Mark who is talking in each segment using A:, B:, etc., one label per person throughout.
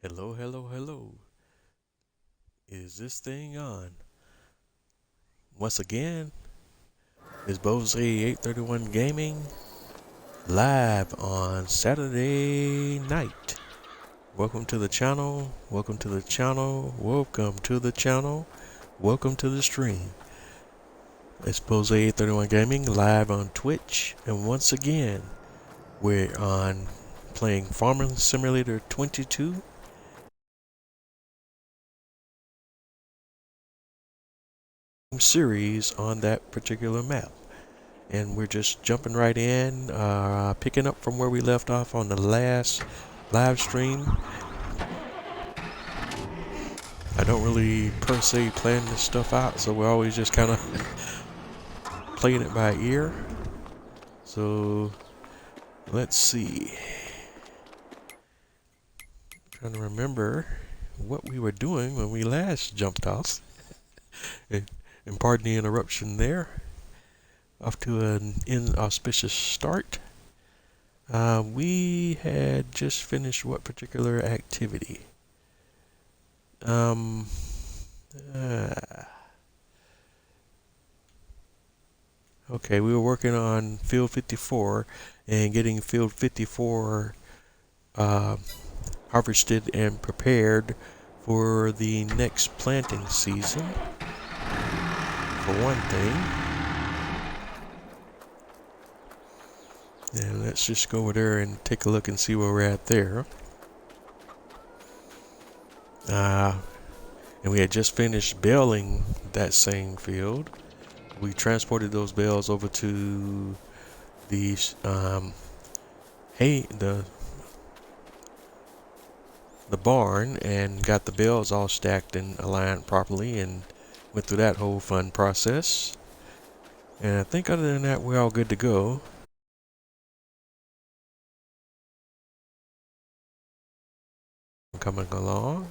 A: Hello, hello, hello. Is this thing on? Once again, it's Bose 831 Gaming live on Saturday night. Welcome to the channel. Welcome to the channel. Welcome to the channel. Welcome to the stream. It's Bose 831 Gaming live on Twitch. And once again, we're on playing Farming Simulator 22. Series on that particular map. And we're just jumping right in, picking up from where we left off on the last live stream. I don't really per se plan this stuff out, so we're always just kind of playing it by ear. So let's see. Trying to remember what we were doing when we last jumped off. And pardon the interruption there. Off to an inauspicious start. We had just finished what particular activity? Uh, okay, we were working on field 54 and getting field 54 harvested and prepared for the next planting season, for one thing. And let's just go over there and take a look and see where we're at there. And we had just finished baling that same field. We transported those bales over to the the barn and got the bales all stacked and aligned properly and went through that whole fun process. And I think other than that, we're all good to go. Coming along.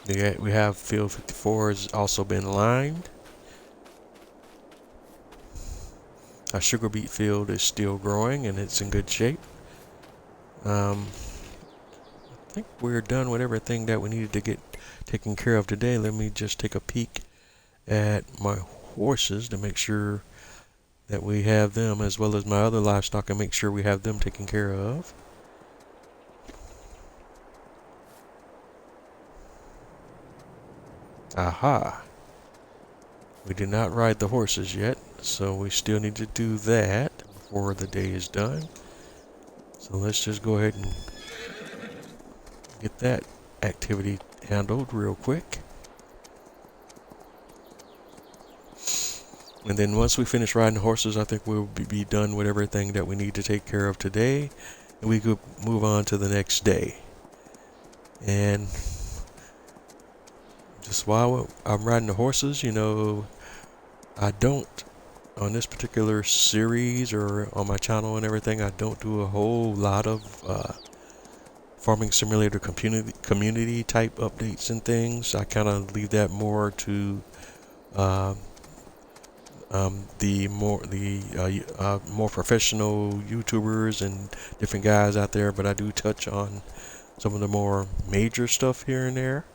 A: We have field 54 has also been lined. Our sugar beet field is still growing and it's in good shape. I think we're done with everything that we needed to get taken care of today. Let me just take a peek at my horses to make sure that we have them, as well as my other livestock, and make sure we have them taken care of. Aha! We did not ride the horses yet, so we still need to do that before the day is done. So let's just go ahead and get that activity handled real quick. And then once we finish riding horses, I think we'll be done with everything that we need to take care of today. And we could move on to the next day. And just while I'm riding the horses, I don't, on this particular series or on my channel and everything, I don't do a whole lot of Farming Simulator community type updates and things. I kind of leave that more to the more professional YouTubers and different guys out there, but I do touch on some of the more major stuff here and there.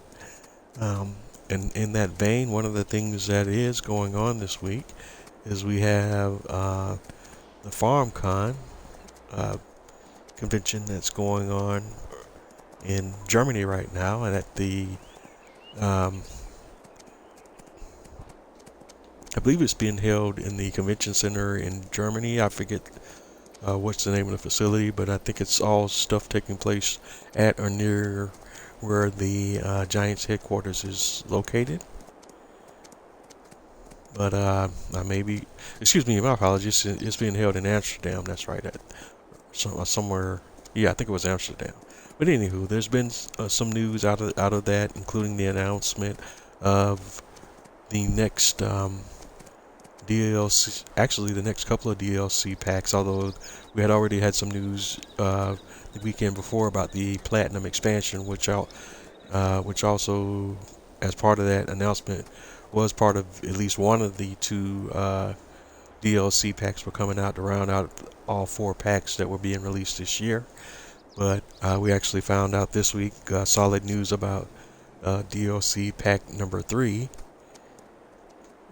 A: And in that vein, one of the things that is going on this week is we have the FarmCon convention that's going on in Germany right now, and at the I believe it's being held in the convention center in Germany. I forget what's the name of the facility, but I think it's all stuff taking place at or near where the Giants headquarters is located. But I may be, excuse me, my apologies. It's being held in Amsterdam. That's right, at somewhere. Yeah, I think it was Amsterdam. But anywho, there's been some news out of that, including the announcement of the next DLC, actually the next couple of DLC packs, although we had already had some news the weekend before about the Platinum expansion, which also, as part of that announcement, was part of at least one of the two DLC packs were coming out to round out all 4 packs that were being released this year. But we actually found out this week solid news about DLC pack number 3,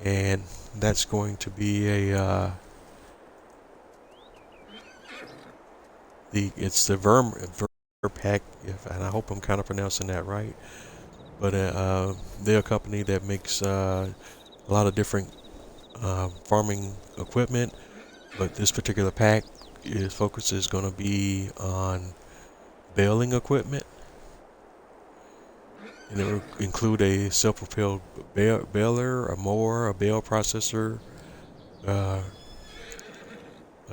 A: and that's going to be a it's the Ver pack, and I hope I'm kind of pronouncing that right. But they're a company that makes a lot of different farming equipment, but this particular pack focus is going to be on baling equipment, and it will include a self-propelled baler, a mower, a bale processor, a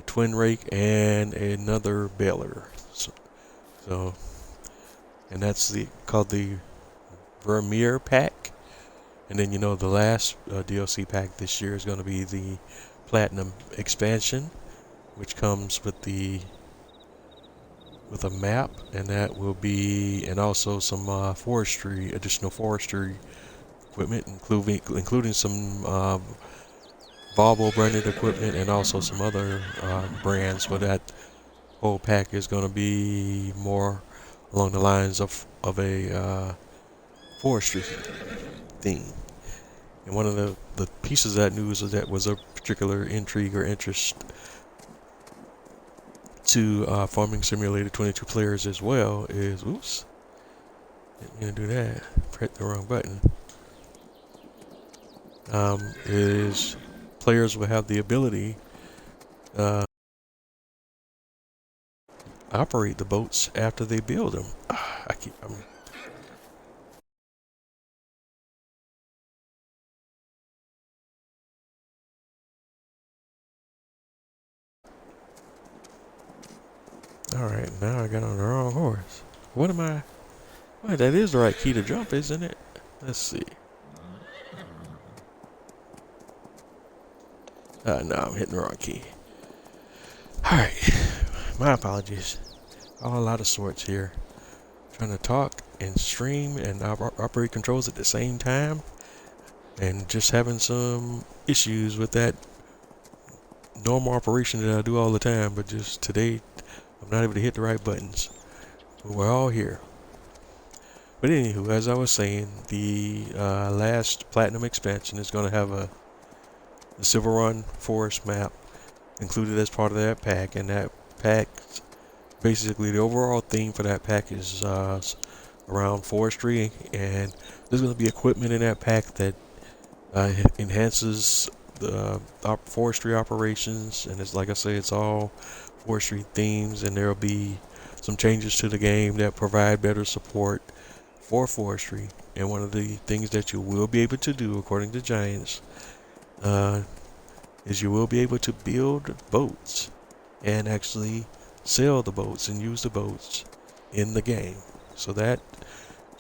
A: twin rake, and another baler. So and that's called the Vermeer pack. And then the last DLC pack this year is going to be the Platinum expansion, which comes with a map, and that will be, and also some additional forestry equipment, including some Volvo branded equipment, and also some other brands. But that whole pack is going to be more along the lines of a forestry theme. And one of the pieces of that news that was a particular intrigue or interest to Farming Simulator 22 players as well is, oops, didn't mean to do that, press the wrong button, is players will have the ability operate the boats after they build them. Alright, now I got on the wrong horse. What am I? Wait, that is the right key to jump, isn't it? Let's see. No, I'm hitting the wrong key. Alright, my apologies. All out of sorts here. Trying to talk and stream and operate controls at the same time, and just having some issues with that normal operation that I do all the time, but just today I'm not able to hit the right buttons. But we're all here. But anywho, as I was saying, the last Platinum expansion is going to have the Silver Run Forest map included as part of that pack, and that pack, basically the overall theme for that pack is around forestry, and there's going to be equipment in that pack that enhances the forestry operations, and it's like I say, it's all forestry themes, and there'll be some changes to the game that provide better support for forestry. And one of the things that you will be able to do, according to Giants, is you will be able to build boats and actually sell the boats and use the boats in the game. So that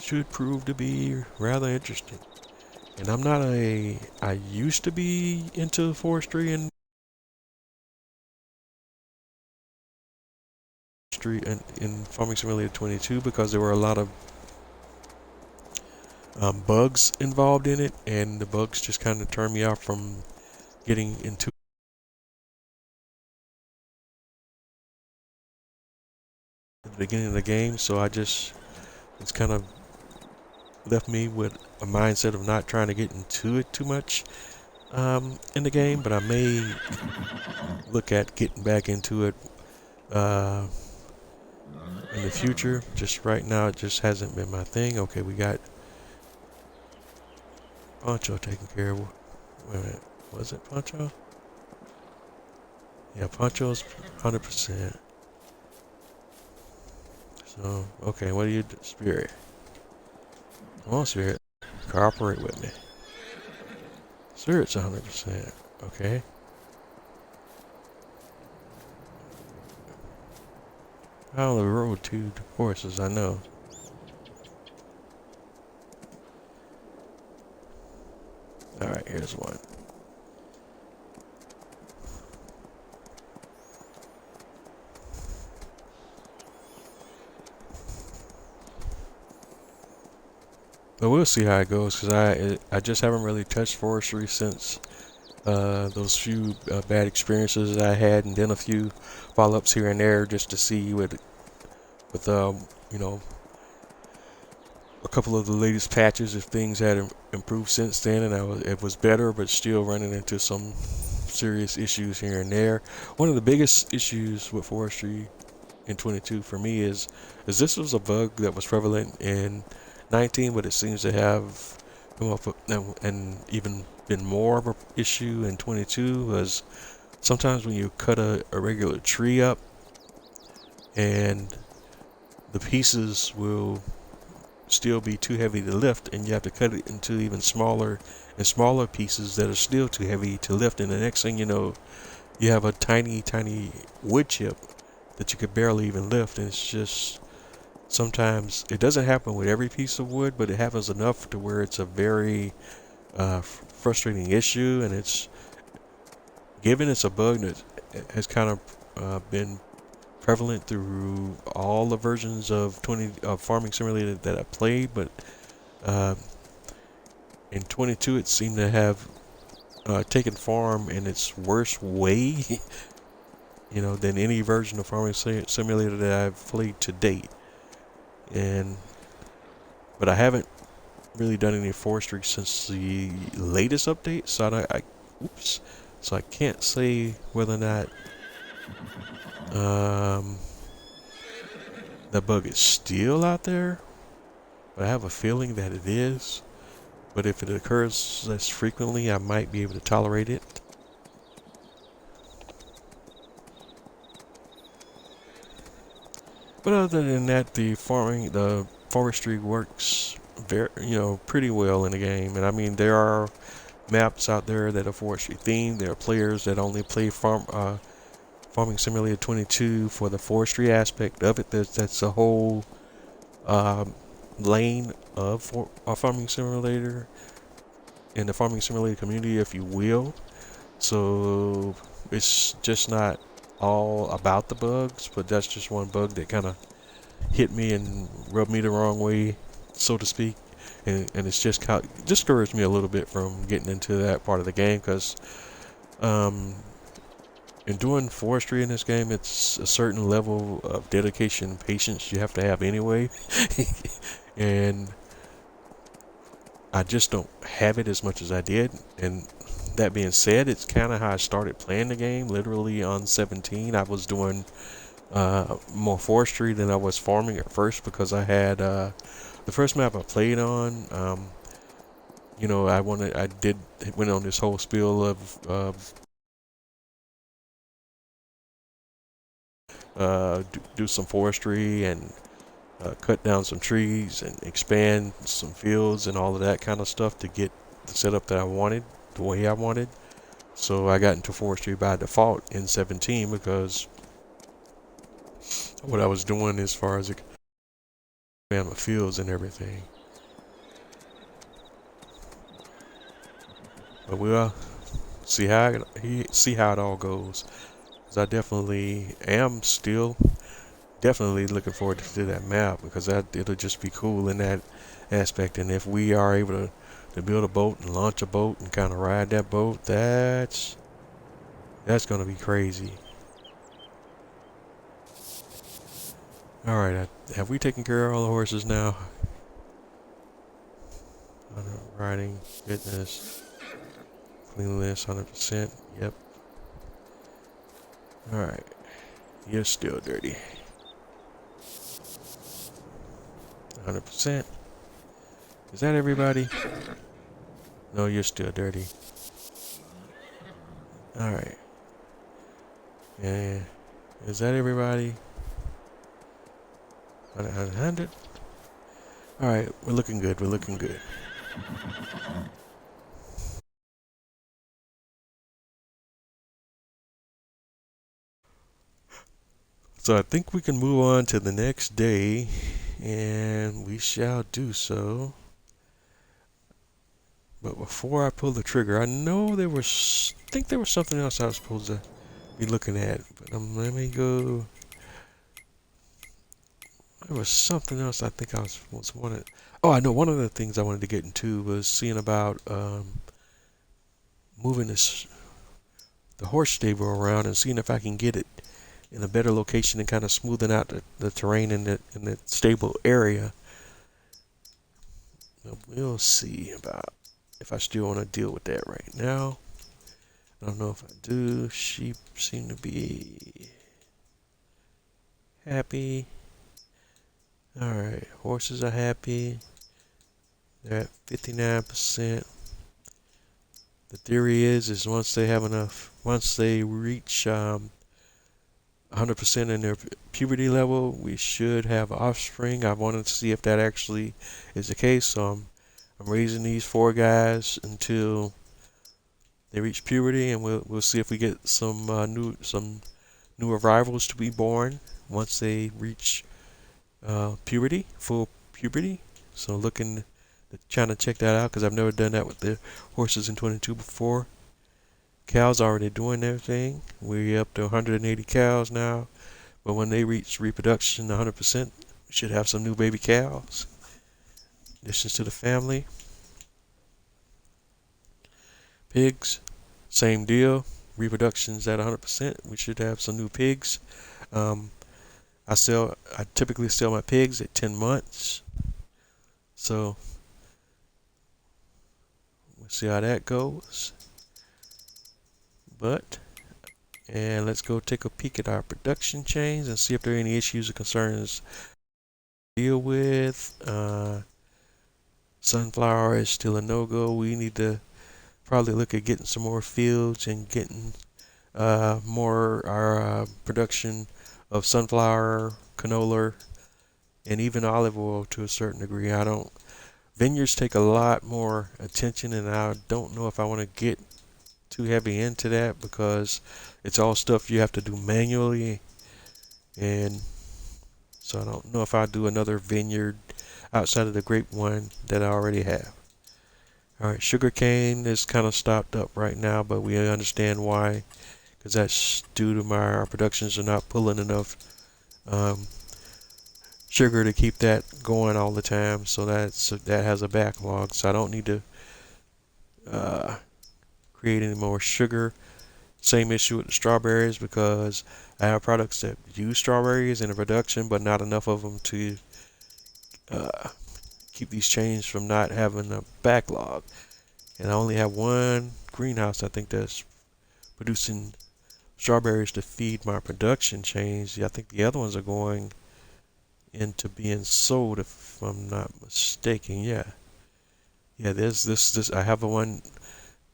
A: should prove to be rather interesting. And I used to be into forestry and in Farming Simulator 22 because there were a lot of bugs involved in it, and the bugs just kind of turned me off from getting into the beginning of the game. So it's kind of left me with a mindset of not trying to get into it too much in the game, but I may look at getting back into it in the future. Just right now, it just hasn't been my thing. Okay, we got Poncho taken care of. Wait a minute, was it Poncho? Yeah, Poncho's 100%. So, okay, what do you do? Spirit. Come on, Spirit. Cooperate with me. Spirit's 100%. Okay. I only rode 2 horses, I know. Alright, here's one. But we'll see how it goes, because I just haven't really touched forestry since those few bad experiences I had, and then a few follow-ups here and there just to see with you know, a couple of the latest patches if things had improved since then, and it was better, but still running into some serious issues here and there. One of the biggest issues with forestry in 22 for me is this was a bug that was prevalent in 19, but it seems to have come up and even been more of an issue in 22. Was sometimes when you cut a regular tree up, and the pieces will still be too heavy to lift, and you have to cut it into even smaller and smaller pieces that are still too heavy to lift, and the next thing you know, you have a tiny wood chip that you could barely even lift. And it's just, sometimes it doesn't happen with every piece of wood, but it happens enough to where it's a very frustrating issue. And it's, given it's a bug that has kind of been prevalent through all the versions of Farming Simulator that I played, but uh, in 22 it seemed to have taken form in its worst way, than any version of Farming Simulator that I've played to date. But I haven't really done any forestry since the latest update, so I can't say whether or not that bug is still out there, but I have a feeling that it is. But if it occurs less frequently, I might be able to tolerate it. But other than that, the forestry works pretty well in the game. And I mean, there are maps out there that are forestry themed. There are players that only play Farming Simulator 22 for the forestry aspect of it. That's a whole lane of Farming Simulator in the Farming Simulator community, if you will. So it's just not all about the bugs, but that's just one bug that kind of hit me and rubbed me the wrong way, so to speak. And it's just discouraged me a little bit from getting into that part of the game, because in doing forestry in this game, it's a certain level of dedication and patience you have to have anyway. And I just don't have it as much as I did. And that being said, it's kind of how I started playing the game. Literally on 17, I was doing more forestry than I was farming at first, because I had the first map I played on. I went on this whole spiel of do some forestry and cut down some trees and expand some fields and all of that kind of stuff to get the setup that I wanted, the way I wanted. So I got into forestry by default in 17, because what I was doing as far as expand my fields and everything. But we'll see how it all goes. 'Cause I definitely am still definitely looking forward to that map, because it'll just be cool in that aspect. And if we are able to build a boat and launch a boat and kind of ride that boat, that's gonna be crazy. All right, have we taken care of all the horses now? Riding, fitness, cleanliness, 100%. Yep. All right, you're still dirty. 100%. Is that everybody? No, you're still dirty. Alright. And is that everybody? 100. Alright, we're looking good. We're looking good. So I think we can move on to the next day, and we shall do so. But before I pull the trigger, I know there think there was something else I was supposed to be looking at. But let me go. There was something else I think I was wanted. Oh, I know one of the things I wanted to get into was seeing about moving the horse stable around and seeing if I can get it in a better location and kind of smoothing out the terrain in the stable area. We'll see about if I still want to deal with that right now. I don't know if I do. Sheep seem to be happy. Alright, horses are happy. They're at 59%. The theory is once they reach 100% in their puberty level, we should have offspring. I wanted to see if that actually is the case, so I'm raising these 4 guys until they reach puberty, and we'll see if we get some new arrivals to be born once they reach full puberty. So trying to check that out because I've never done that with the horses in 22 before. Cows already doing their thing. We're up to 180 cows now, but when they reach reproduction 100%, we should have some new baby cows. Additions to the family. Pigs, same deal. Reproduction's at 100%. We should have some new pigs. I typically sell my pigs at 10 months. So we'll see how that goes. And let's go take a peek at our production chains and see if there are any issues or concerns to deal with. Sunflower is still a no-go. We need to probably look at getting some more fields and getting our production of sunflower, canola, and even olive oil to a certain degree. Vineyards take a lot more attention, and I don't know if I want to get too heavy into that because it's all stuff you have to do manually, and so I don't know if I'll do another vineyard outside of the grape one that I already have. Alright, sugarcane is kind of stopped up right now, but we understand why, because that's due to our productions are not pulling enough sugar to keep that going all the time, so that has a backlog, so I don't need to create any more sugar. Same issue with the strawberries because I have products that use strawberries in the production, but not enough of them to keep these chains from not having a backlog. And I only have one greenhouse I think that's producing strawberries to feed my production chains. I think the other ones are going into being sold if I'm not mistaken. Yeah, there's this I have one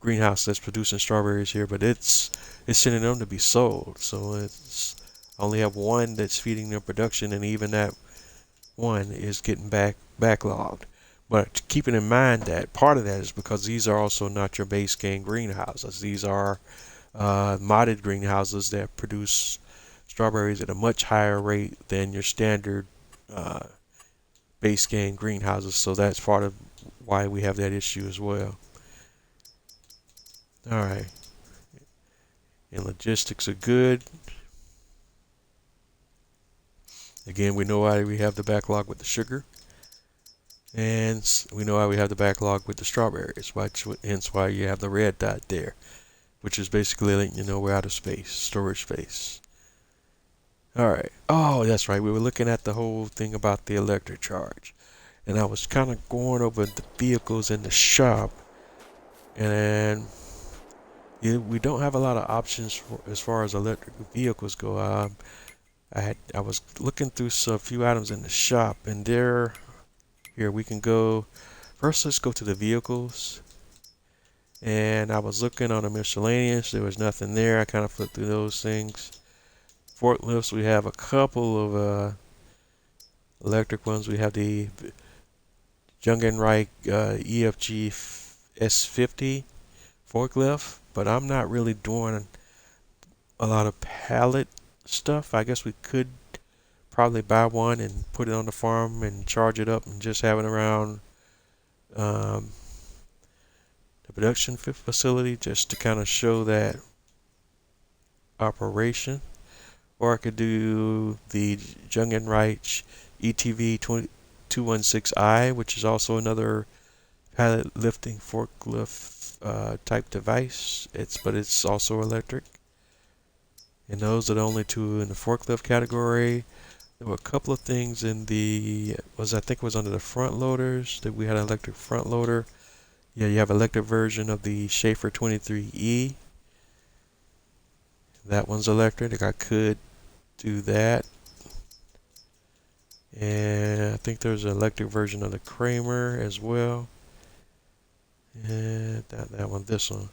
A: greenhouse that's producing strawberries here, but it's sending them to be sold, so I only have one that's feeding their production, and even that one is getting backlogged. But keeping in mind that part of that is because these are also not your base game greenhouses. These are modded greenhouses that produce strawberries at a much higher rate than your standard base game greenhouses, so that's part of why we have that issue as well. Alright, and logistics are good. Again, we know why we have the backlog with the sugar, and we know why we have the backlog with the strawberries, hence why you have the red dot there, which is basically letting you know we're out of space, storage space. Alright, oh that's right, we were looking at the whole thing about the electric charge, and I was kind of going over the vehicles in the shop, and we don't have a lot of options as far as electric vehicles go. I was looking through a few items in the shop, and here we can go. First, let's go to the vehicles. And I was looking on the miscellaneous. There was nothing there. I kind of flipped through those things. Forklifts, we have a couple of electric ones. We have the Jungenreich EFG S50 forklift, but I'm not really doing a lot of pallet stuff. I guess we could probably buy one and put it on the farm and charge it up and just have it around the production facility just to kind of show that operation. Or I could do the Jungenreich ETV 216i, which is also another pallet lifting forklift type device. But it's also electric. And those are the only two in the forklift category. There were a couple of things in I think it was under the front loaders that we had an electric front loader. Yeah, you have electric version of the Schaefer 23E. That one's electric. I could do that. And I think there's an electric version of the Kramer as well. And this one.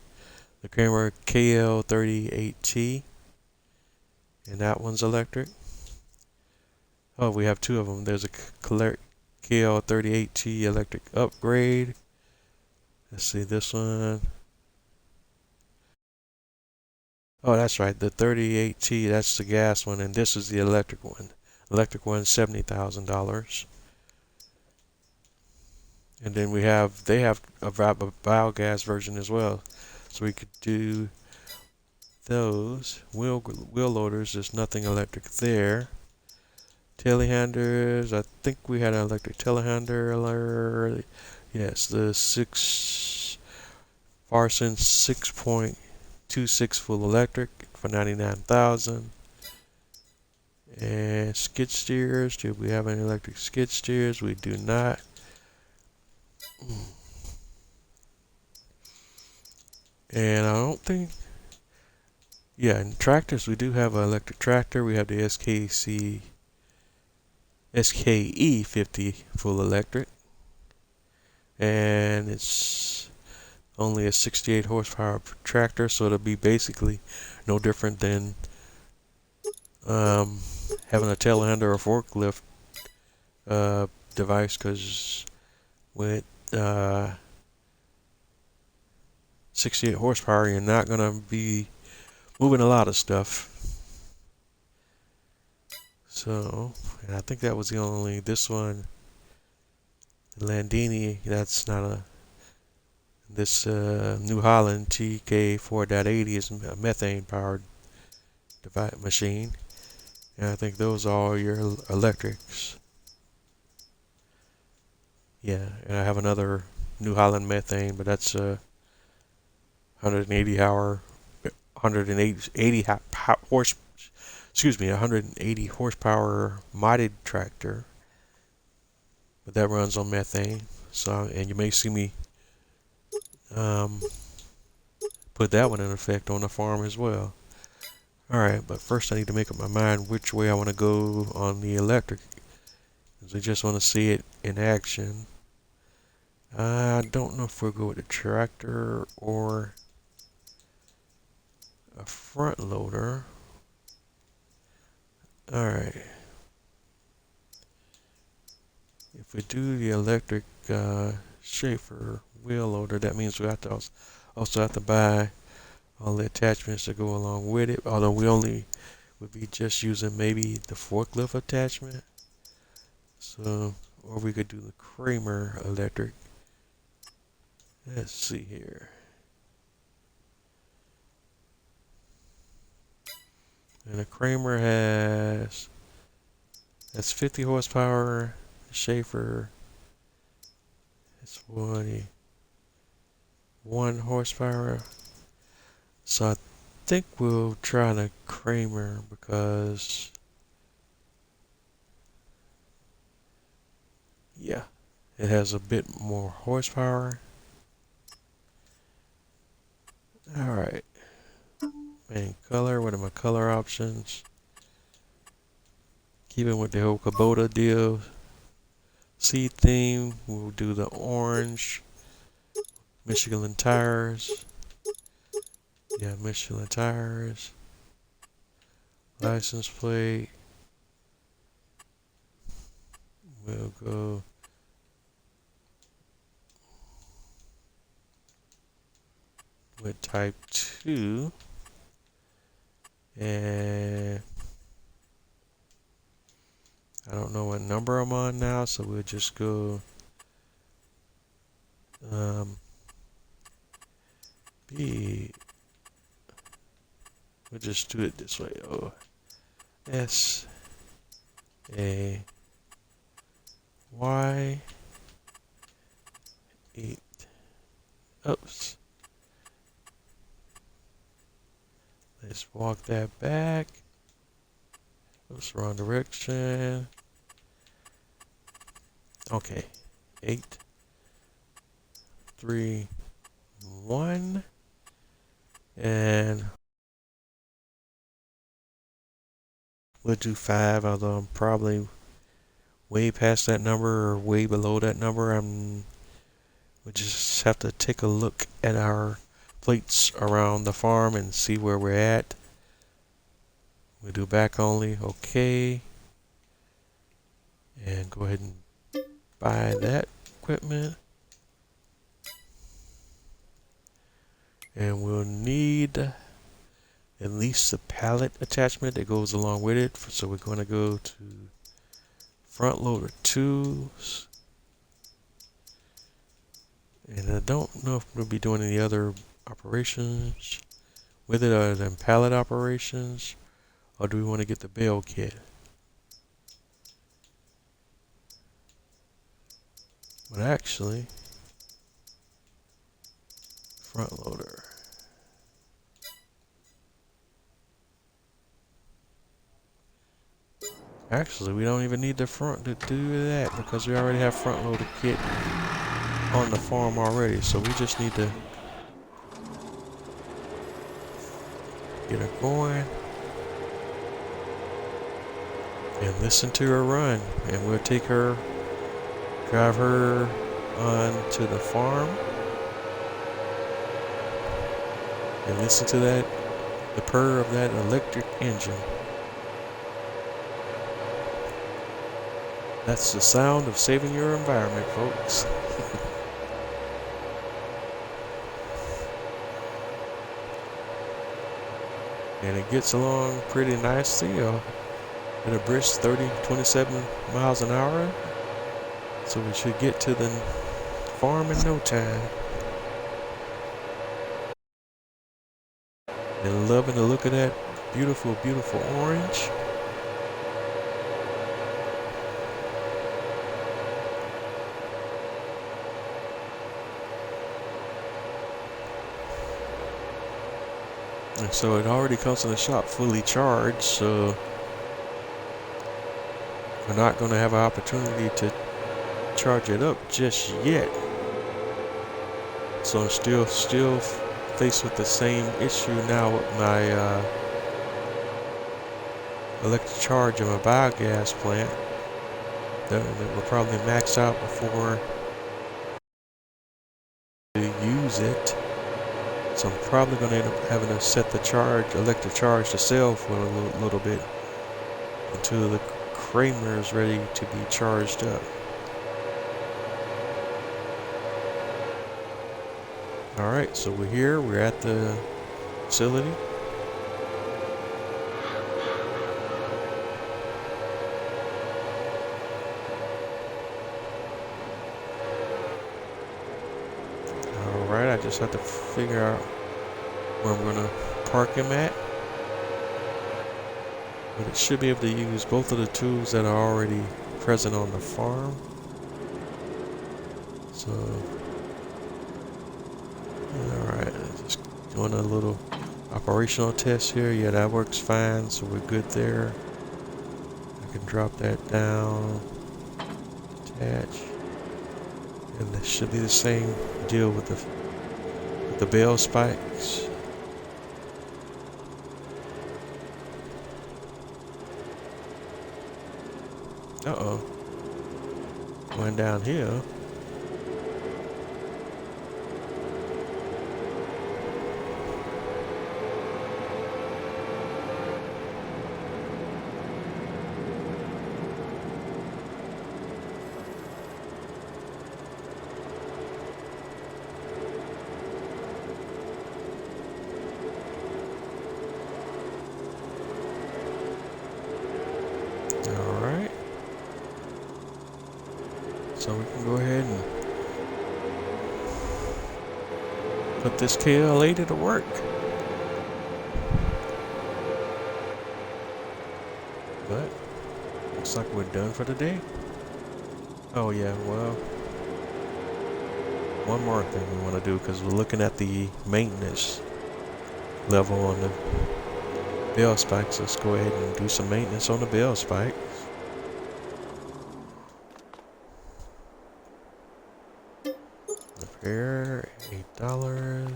A: The Kramer KL38T. And that one's electric. Oh, we have two of them. There's a KL38T electric upgrade. Let's see this one. Oh, that's right. The 38T, that's the gas one, and this is the electric one. Electric one, $70,000. And then they have a biogas version as well. So we could do those. Wheel loaders, there's nothing electric there. Telehandlers, I think we had an electric telehandler. Yes, the Farson 6.26 full electric for $99,000. And skid steers, do we have any electric skid steers? We do not. And I don't think, yeah, in tractors we do have an electric tractor. We have the SKE50 full electric, and it's only a 68 horsepower tractor, so it'll be basically no different than having a telehandler or forklift device, because with 68 horsepower you're not going to be moving a lot of stuff. So, and I think that was this one, the Landini, that's not this New Holland TK 4.80 is a methane powered machine. And I think those are all your electrics. Yeah, and I have another New Holland methane, but that's 180 horsepower modded tractor, but that runs on methane. So, and you may see me put that one in effect on the farm as well. Alright, but first I need to make up my mind which way I want to go on the electric, because I just want to see it in action. I don't know if we'll go with the tractor or a front loader. Alright. If we do the electric Schaefer wheel loader, that means we have to also have to buy all the attachments that go along with it, although we only would be just using maybe the forklift attachment. So, or we could do the Kramer electric. Let's see here. And the Kramer that's 50 horsepower. Schaefer, it's 41 horsepower. So I think we'll try the Kramer because, yeah, it has a bit more horsepower. Alright. Main color, what are my color options? Keeping with the whole Kubota deal. Seed theme, we'll do the orange. Michelin tires. Yeah, Michelin tires. License plate. We'll go with type 2. And I don't know what number I'm on now, so we'll just go B. We'll just do it this way. Oh, S A Y 8. Oops. Let's walk that back. Oops, wrong direction. Okay. 8, 3, 1. And we'll do 5, although I'm probably way past that number or way below that number. We just have to take a look at our plates around the farm and see where we're at. We do back only, okay. And go ahead and buy that equipment. And we'll need at least a pallet attachment that goes along with it. So we're going to go to front loader tools. And I don't know if we'll be doing any other operations with it other than pallet operations, or do we want to get the bale kit? But actually, front loader. Actually, we don't even need the front to do that because we already have front loader kit on the farm already. So we just need to get her going and listen to her run, and we'll take her, drive her on to the farm and listen to that, the purr of that electric engine. That's the sound of saving your environment, folks. And it gets along pretty nicely at a brisk 27 miles an hour. So we should get to the farm in no time. And loving the look of that beautiful, beautiful orange. And so it already comes in the shop fully charged, so we're not going to have an opportunity to charge it up just yet. So I'm still faced with the same issue now with my electric charge of my biogas plant. That will probably max out before to use it. So I'm probably going to end up having to set the electric charge to sell for a little bit until the Kramer is ready to be charged up. Alright, so we're here, we're at the facility. Alright, I just have to figure out where I'm going to park him at. But it should be able to use both of the tools that are already present on the farm. So, alright, just doing a little operational test here. Yeah, that works fine, so we're good there. I can drop that down, attach. And this should be the same deal with the bale spikes. Uh-oh. Going down here. Alright. So we can go ahead and put this KL80 to work. But looks like we're done for the day. Oh yeah, well, one more thing we want to do, because we're looking at the maintenance level on the bell spikes. Let's go ahead and do some maintenance on the bell spike. Repair, $8.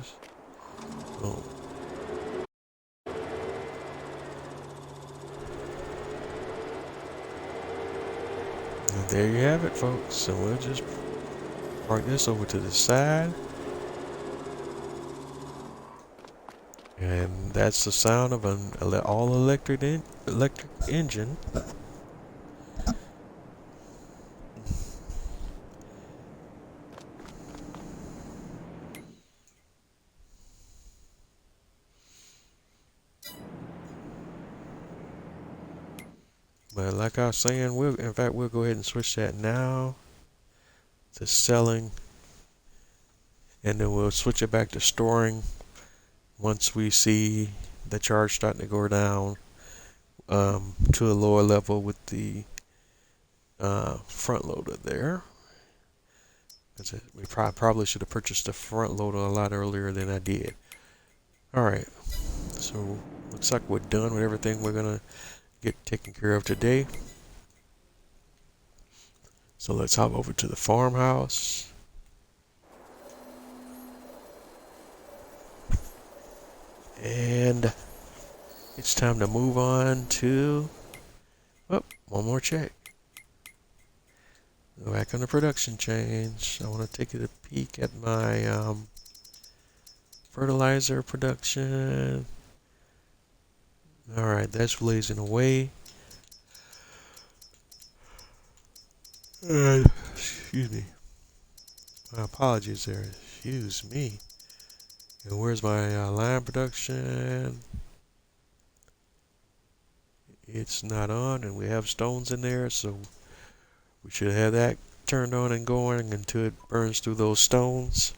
A: Boom. And there you have it, folks. So we'll just park this over to the side. And that's the sound of an all-electric engine. But like I was saying, we'll go ahead and switch that now to selling, and then we'll switch it back to storing once we see the charge starting to go down to a lower level with the front loader there. We probably should have purchased the front loader a lot earlier than I did. Alright, so looks like we're done with everything we're gonna get taken care of today. So let's hop over to the farmhouse. And it's time to move on to, oh, one more check. Go back on the production change. I want to take a peek at my fertilizer production. Alright, that's blazing away. Excuse me. My apologies there. Excuse me. And where's my line production? It's not on, and we have stones in there, so we should have that turned on and going until it burns through those stones.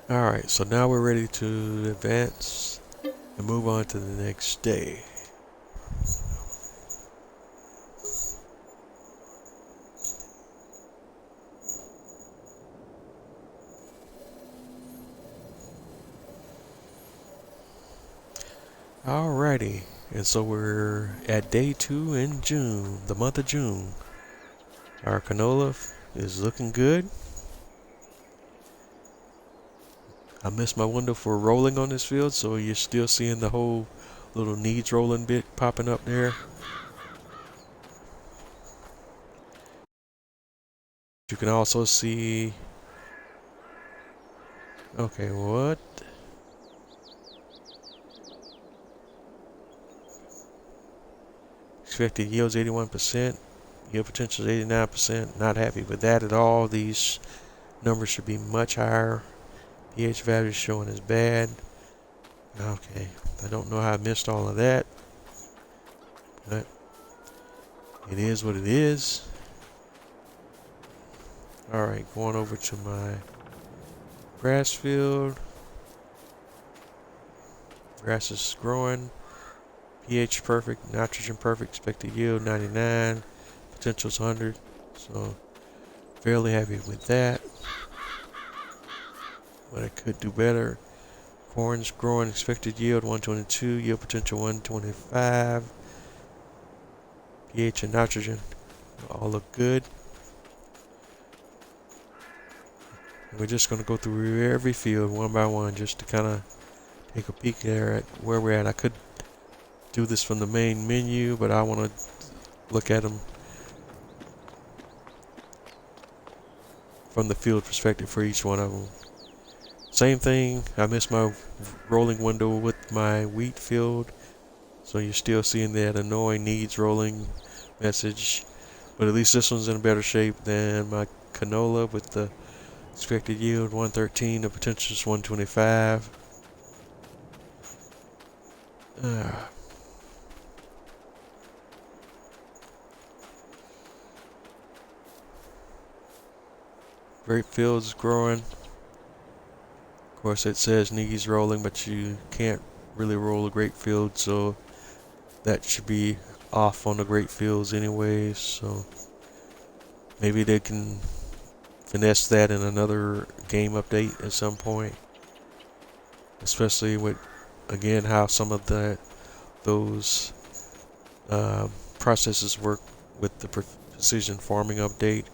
A: Alright, so now we're ready to advance and move on to the next day. Alrighty, and so we're at day 2 in June, the month of June. Our canola is looking good. I missed my window for rolling on this field, so you're still seeing the whole little needs rolling bit popping up there. You can also see, okay, what? Expected yields 81%, yield potential is 89%. Not happy with that at all. These numbers should be much higher. pH value showing as bad. Okay, I don't know how I missed all of that, but it is what it is. Alright, going over to my grass field. Grass is growing. pH perfect, nitrogen perfect, expected yield 99, potential is 100. So fairly happy with that. But I could do better. Corn's growing, expected yield 122, yield potential 125. pH and nitrogen all look good. And we're just going to go through every field one by one just to kind of take a peek there at where we're at. I could do this from the main menu, but I want to look at them from the field perspective for each one of them. Same thing, I missed my rolling window with my wheat field, so you're still seeing that annoying needs rolling message, but at least this one's in better shape than my canola with the expected yield 113, the potential is 125. Grape fields growing. Of course, it says knees rolling, but you can't really roll a grape field, so that should be off on the grape fields anyway. So maybe they can finesse that in another game update at some point, especially with, again, how some of those processes work with the precision farming update.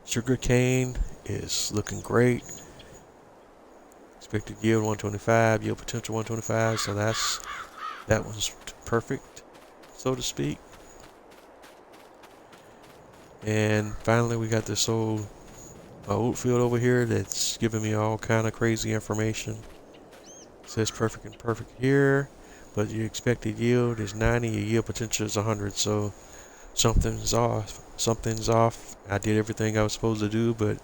A: Sugarcane is looking great. Expected yield 125, yield potential 125, so that one's perfect, so to speak. And finally, we got this old oat field over here that's giving me all kind of crazy information. It says perfect and perfect here, but your expected yield is 90, your yield potential is 100, so something's off. Something's off. I did everything I was supposed to do, but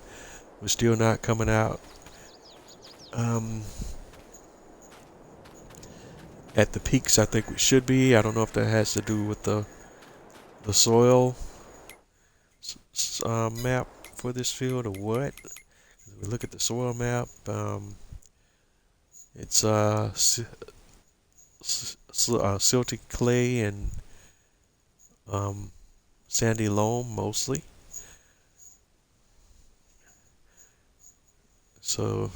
A: we're still not coming out at the peaks I think we should be. I don't know if that has to do with the soil map for this field or what. We look at the soil map. It's silty clay and sandy loam mostly. So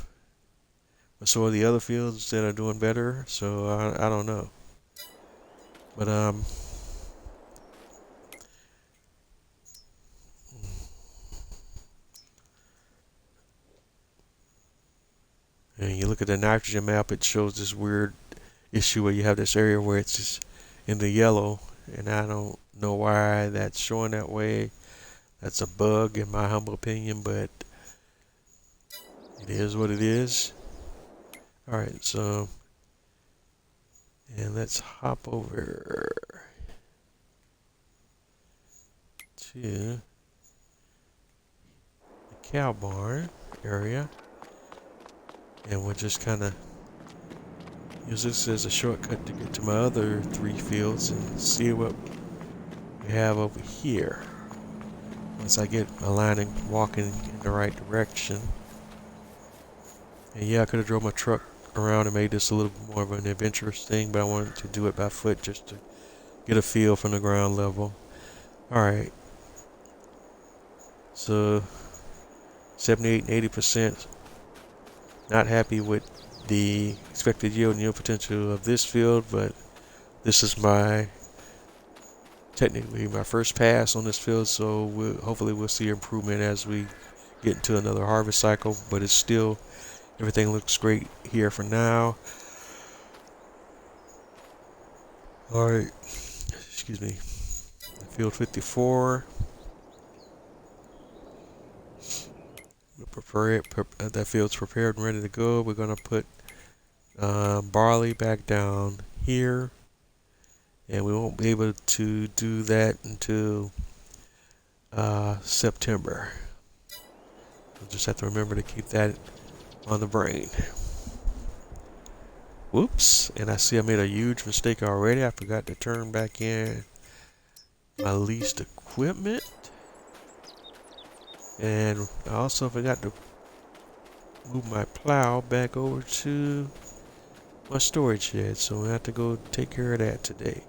A: are the other fields that are doing better. So I don't know. But and you look at the nitrogen map, it shows this weird issue where you have this area where it's just in the yellow, and I don't know why that's showing that way. That's a bug in my humble opinion, but it is what it is. Alright, so, and let's hop over to the cow barn area, and we'll just kind of use this as a shortcut to get to my other 3 fields and see what we have over here. Once I get my line and walking in the right direction. And yeah, I could have drove my truck around and made this a little bit more of an adventurous thing, but I wanted to do it by foot just to get a feel from the ground level. Alright. So 78 and 80%. Not happy with the expected yield and yield potential of this field, but this is technically my first pass on this field, so hopefully we'll see improvement as we get into another harvest cycle, but it's still, everything looks great here for now. Alright, excuse me, field 54. That field's prepared and ready to go. We're going to put barley back down here, and we won't be able to do that until September. We'll just have to remember to keep that on the brain. Whoops, and I see I made a huge mistake already. I forgot to turn back in my leased equipment, and I also forgot to move my plow back over to my storage shed, so I have to go take care of that today.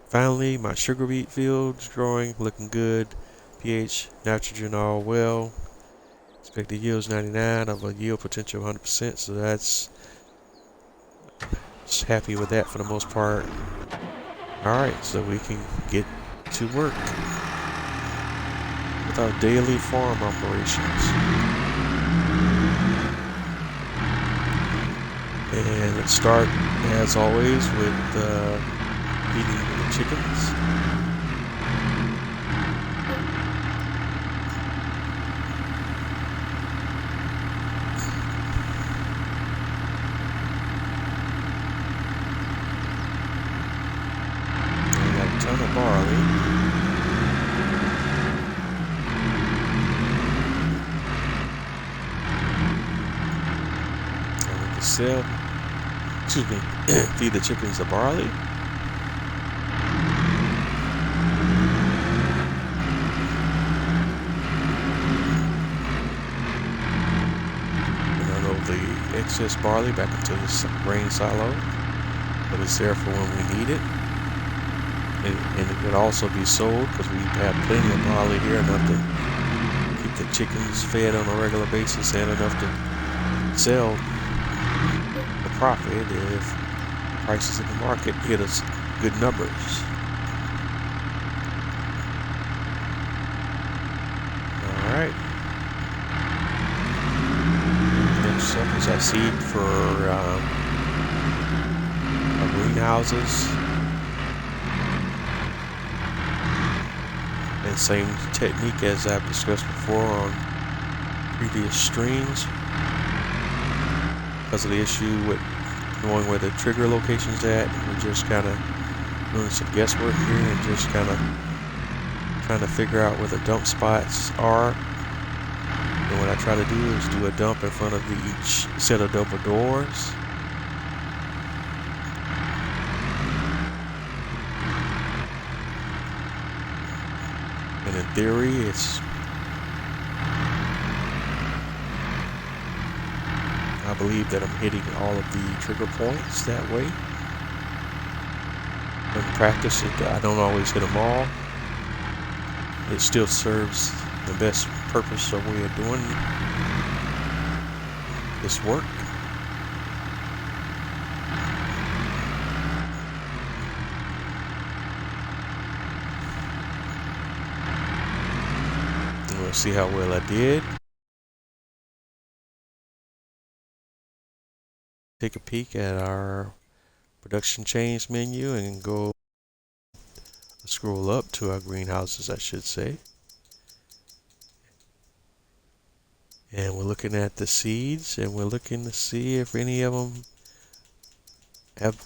A: Finally, my sugar beet field's growing, looking good. pH, nitrogen, all well. Expected yield is 99 of a yield potential 100%, so that's just happy with that for the most part. Alright, so we can get to work with our daily farm operations. And let's start, as always, with feeding the chickens. I got a ton of barley. And we can feed the chickens the barley. the excess barley back into the grain silo, but it's there for when we need it. And it could also be sold because we have plenty of barley here, enough to keep the chickens fed on a regular basis and enough to sell a profit if prices in the market hit us good numbers. Alright. Next up is our seed for our greenhouses. And same technique as I've discussed before on previous streams. Because of the issue with knowing where the trigger location's at, we're just kind of doing some guesswork here and just kind of trying to figure out where the dump spots are. And what I try to do is do a dump in front of each set of double doors. And in theory, I believe that I'm hitting all of the trigger points that way. In practice, I don't always hit them all. It still serves the best purpose or way of doing this work. And we'll see how well I did. Take a peek at our production change menu and go scroll up to our greenhouses, I should say. And we're looking at the seeds and we're looking to see if any of them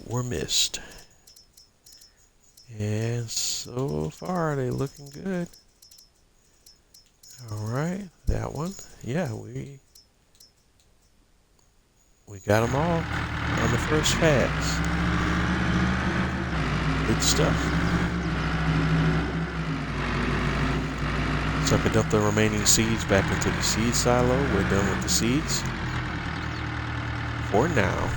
A: were missed. And so far they're looking good. Alright, that one. Yeah, we got them all on the first pass. Good stuff. So I can dump the remaining seeds back into the seed silo. We're done with the seeds for now.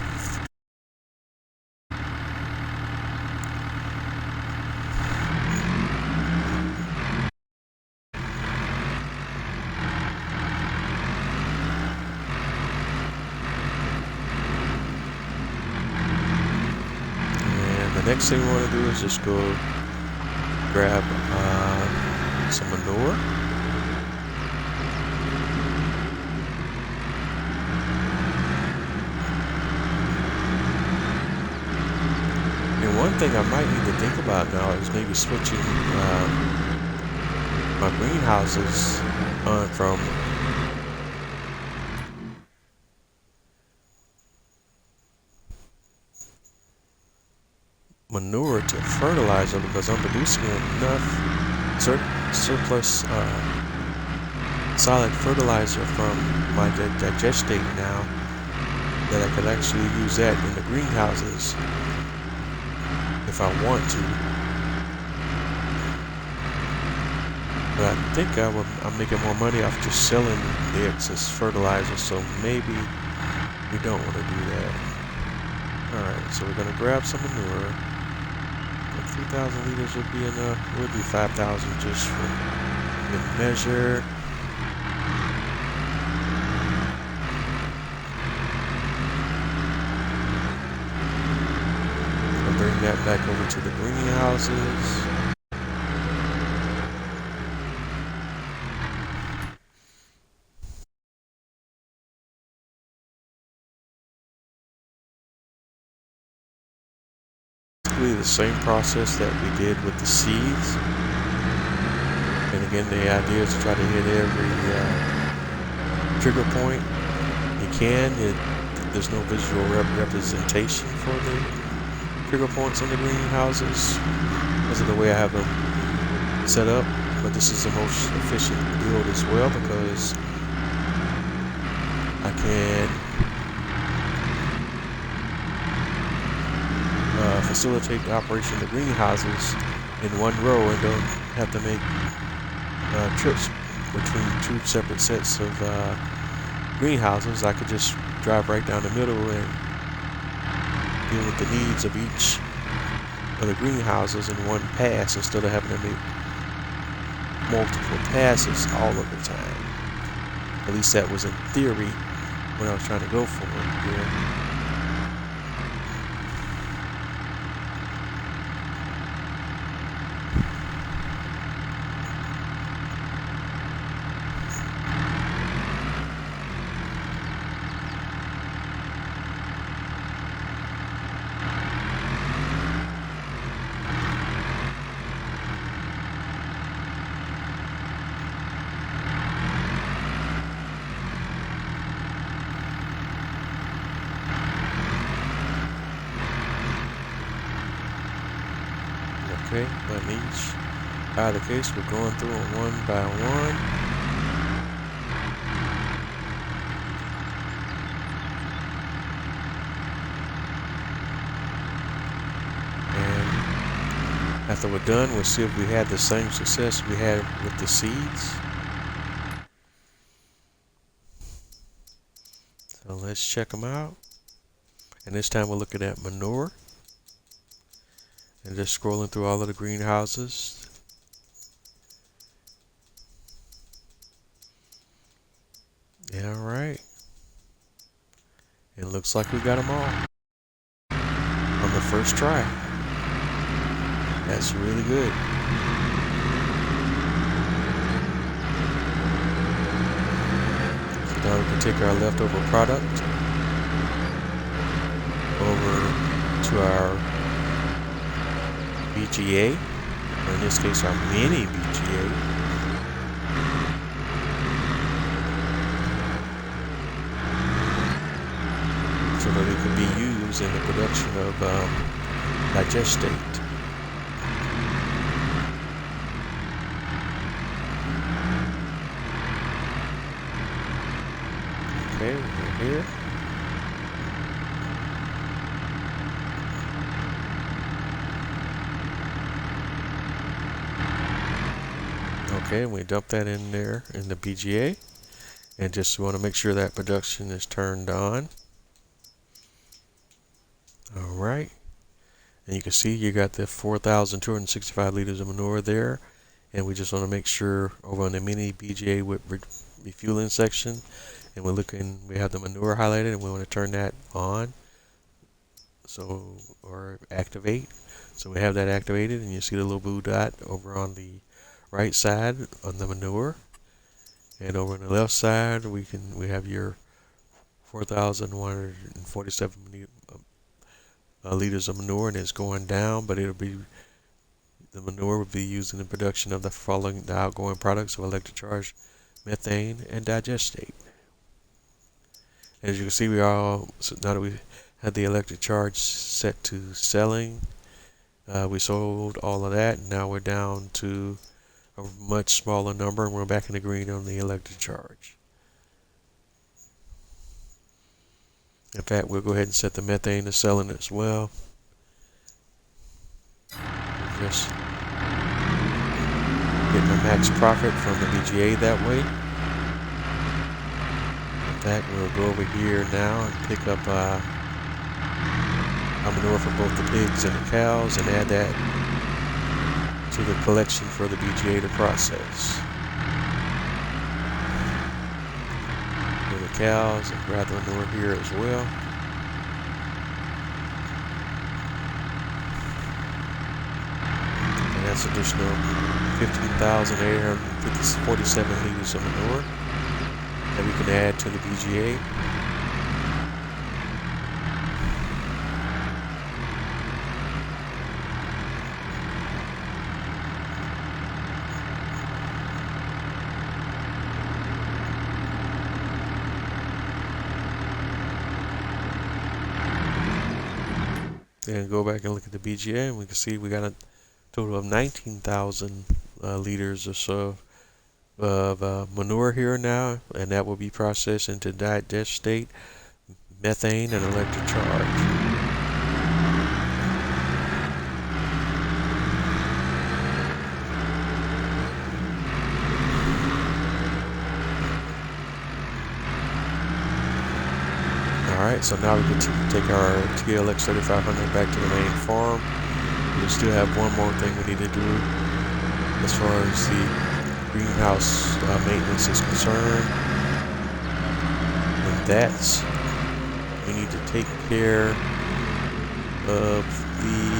A: And the next thing we want to do is just go grab some manure. And one thing I might need to think about now is maybe switching my greenhouses from manure to fertilizer, because I'm producing enough surplus solid fertilizer from my digestate now that I could actually use that in the greenhouses if I want to. But I think I'm making more money off just selling the excess fertilizer, so maybe we don't want to do that. Alright, so we're going to grab some manure. 3,000 liters would be enough. We'll do 5,000 just for good measure. I'll bring that back over to the greenhouses. The same process that we did with the seeds, and again the idea is to try to hit every trigger point you can. There's no visual representation for the trigger points on the greenhouses because of the way I have them set up, but this is the most efficient build as well because I can facilitate the operation of the greenhouses in one row and don't have to make trips between two separate sets of greenhouses, I could just drive right down the middle and deal with the needs of each of the greenhouses in one pass instead of having to make multiple passes all of the time. At least that was in theory what I was trying to go for here. Okay, but in each either case, we're going through them one by one. And after we're done, we'll see if we had the same success we had with the seeds. So let's check them out. And this time we're looking at manure. And just scrolling through all of the greenhouses. Yeah, all right. It looks like we got them all on the first try. That's really good. So now we can take our leftover product over to our BGA, or in this case our mini BGA. So that it can be used in the production of digestate. Okay, we're here. Okay, we dump that in there in the BGA, and just want to make sure that production is turned on. All right, and you can see you got the 4,265 liters of manure there, and we just want to make sure over on the mini BGA with refueling section, and we're looking, we have the manure highlighted, and we want to turn that on, so, or activate. So we have that activated, and you see the little blue dot over on the right side on the manure, and over on the left side we have your 4,147 liters of manure, and it's going down, but the manure will be used in the production of the outgoing products of electric charge, methane, and digestate. As you can see, now that we have the electric charge set to selling, we sold all of that, and now we're down to a much smaller number, and we're back in the green on the electric charge. In fact, we'll go ahead and set the methane to selling as well. Just getting a max profit from the BGA that way. In fact, we'll go over here now and pick up our manure for both the pigs and the cows and add that to the collection for the BGA to process. For the cows, and grab the manure here as well. And that's additional 15,847 liters of manure that we can add to the BGA. Then go back and look at the BGA, and we can see we got a total of 19,000 liters or so of manure here now, and that will be processed into digestate, methane, and electric charge. Alright, so now we can take our TLX 3500 back to the main farm. We still have one more thing we need to do as far as the greenhouse maintenance is concerned. And that's, we need to take care of the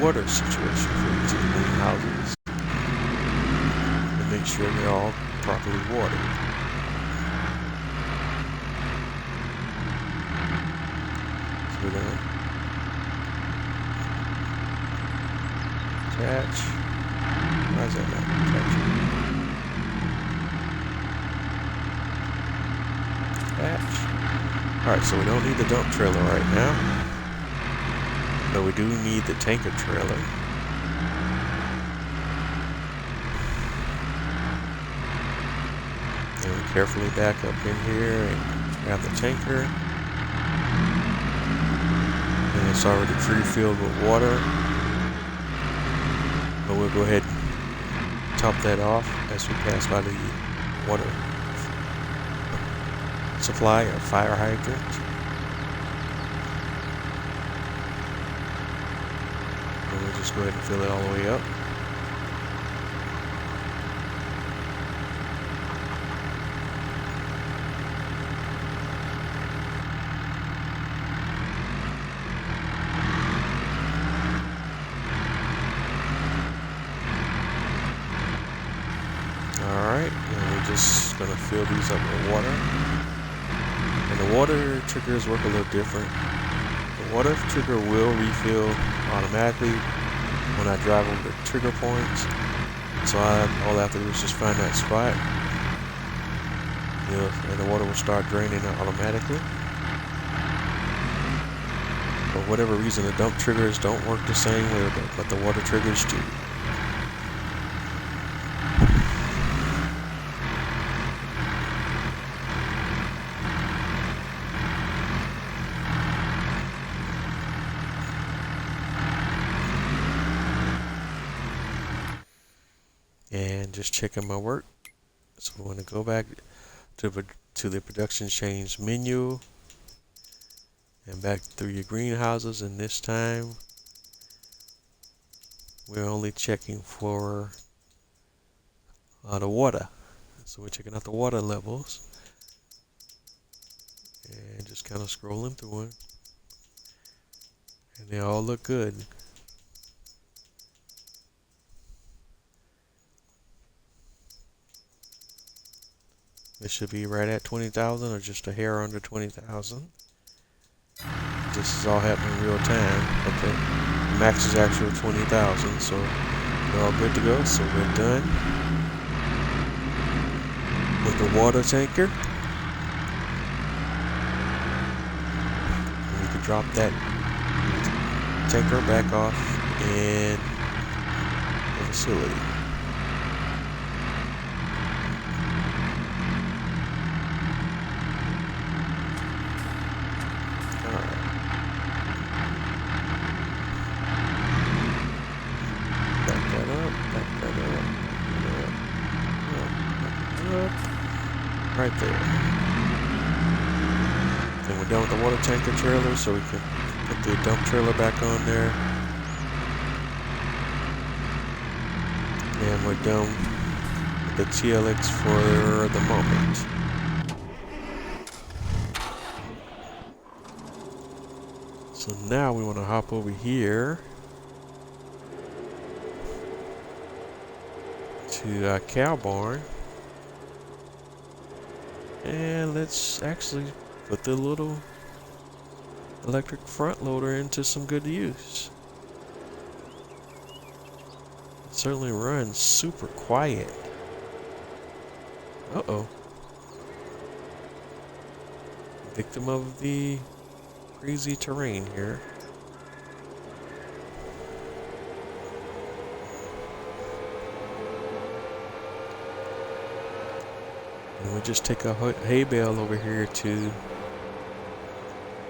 A: water situation for each of the greenhouses and make sure they're all properly watered. So we're gonna attach. Why is that not attaching? Attach. Alright, so we don't need the dump trailer right now. But we do need the tanker trailer. And we carefully back up in here and grab the tanker. And it's already pre-filled with water. But we'll go ahead and top that off as we pass by the water supply or fire hydrant. And we'll just go ahead and fill it all the way up. Alright, and we're just going to fill these up with water. And the water triggers work a little different. The water trigger will refill automatically when I drive over the trigger points. So all I have to do is just find that spot. And the water will start draining automatically. For whatever reason, the dump triggers don't work the same way, but the water triggers do. And just checking my work. So we want to go back to the production change menu and back through your greenhouses, and this time we're only checking for the water. So we're checking out the water levels and just kind of scrolling through it, and they all look good. It should be right at 20,000 or just a hair under 20,000. This is all happening in real time. Okay, the max is actually 20,000, so we're all good to go. So we're done with the water tanker. And we can drop that tanker back off in the facility. Right there. Then we're done with the water tanker trailer, so we can put the dump trailer back on there. And we're done with the TLX for the moment. So now we want to hop over here to cow barn. And let's actually put the little electric front loader into some good use. It certainly runs super quiet. Uh-oh. Victim of the crazy terrain here. And we just take a hay bale over here to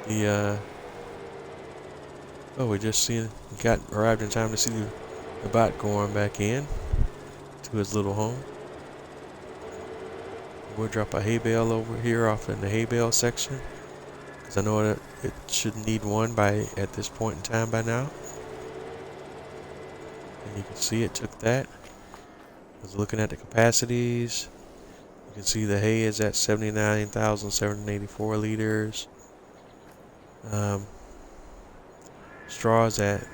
A: the oh, we just arrived in time to see the bot going back in to his little home. We'll drop a hay bale over here off in the hay bale section. because I know that it should need one by at this point in time by now. And you can see it took that. I was looking at the capacities. You can see the hay is at 79,784 liters. Straws at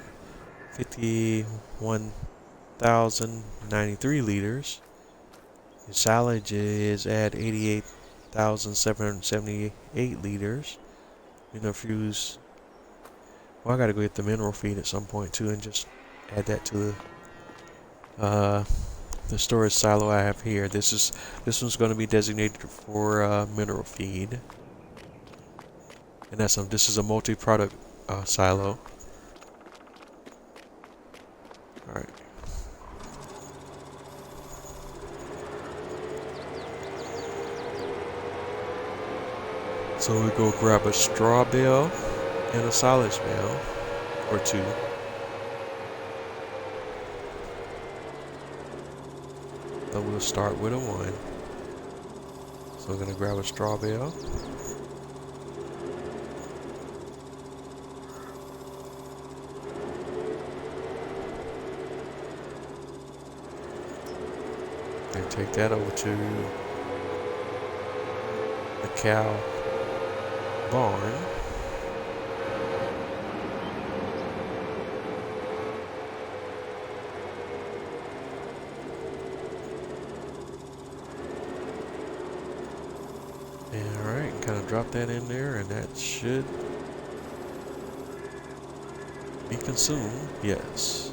A: 51,093 liters. The silage is at 88,778 liters. Fuse. Well, I gotta go get the mineral feed at some point too, and just add that to the storage silo I have here. This one's going to be designated for mineral feed, and this is a multi-product silo. All right. So we go grab a straw bale and a silage bale, or two. Then we'll start with a 1. So we're going to grab a straw bale. And take that over to the cow barn. Alright, kind of drop that in there, and that should be consumed. Yes.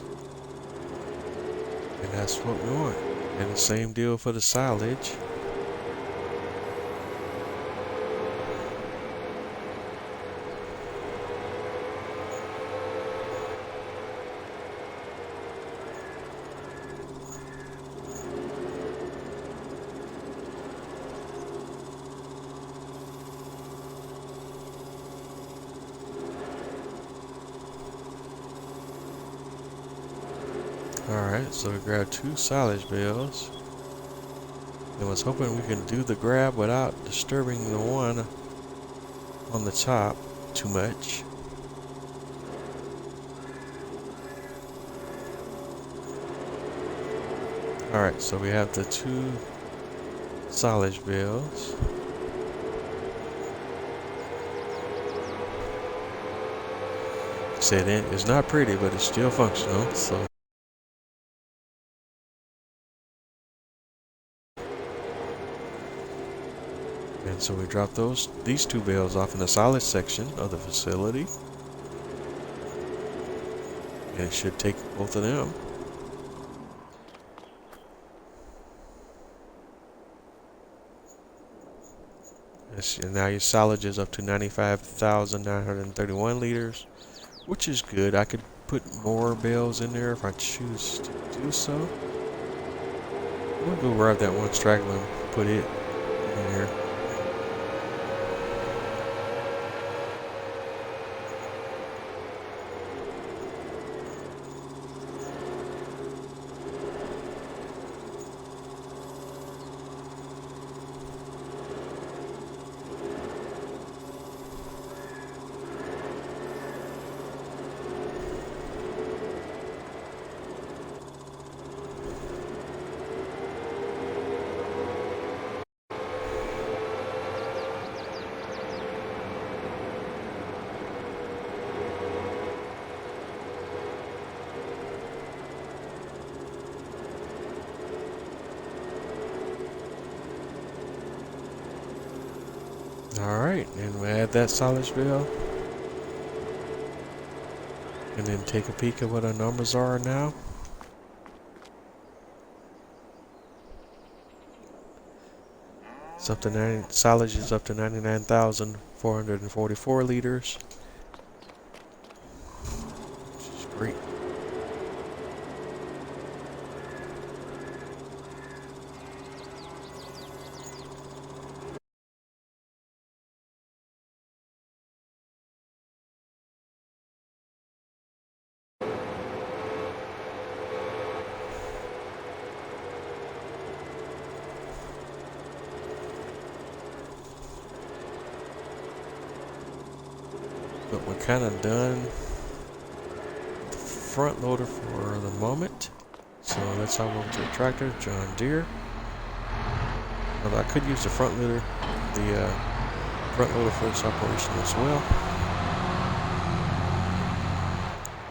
A: And that's what we want. And the same deal for the silage. Alright, so we grabbed 2 silage bales. I was hoping we can do the grab without disturbing the one on the top too much. Alright, so we have the 2 silage bales. Said it's not pretty, but it's still functional, so. And so we drop these 2 bales off in the silage section of the facility. And it should take both of them. And now your silage is up to 95,931 liters, which is good. I could put more bales in there if I choose to do so. I'm gonna go grab that one straggler and put it in here. Alright, and we add that silage bale. And then take a peek at what our numbers are now. It's up to silage is up to 99,444 liters. Which is great. But we're kind of done with the front loader for the moment. So let's hop over to the tractor, John Deere. Although I could use the front loader for this operation as well.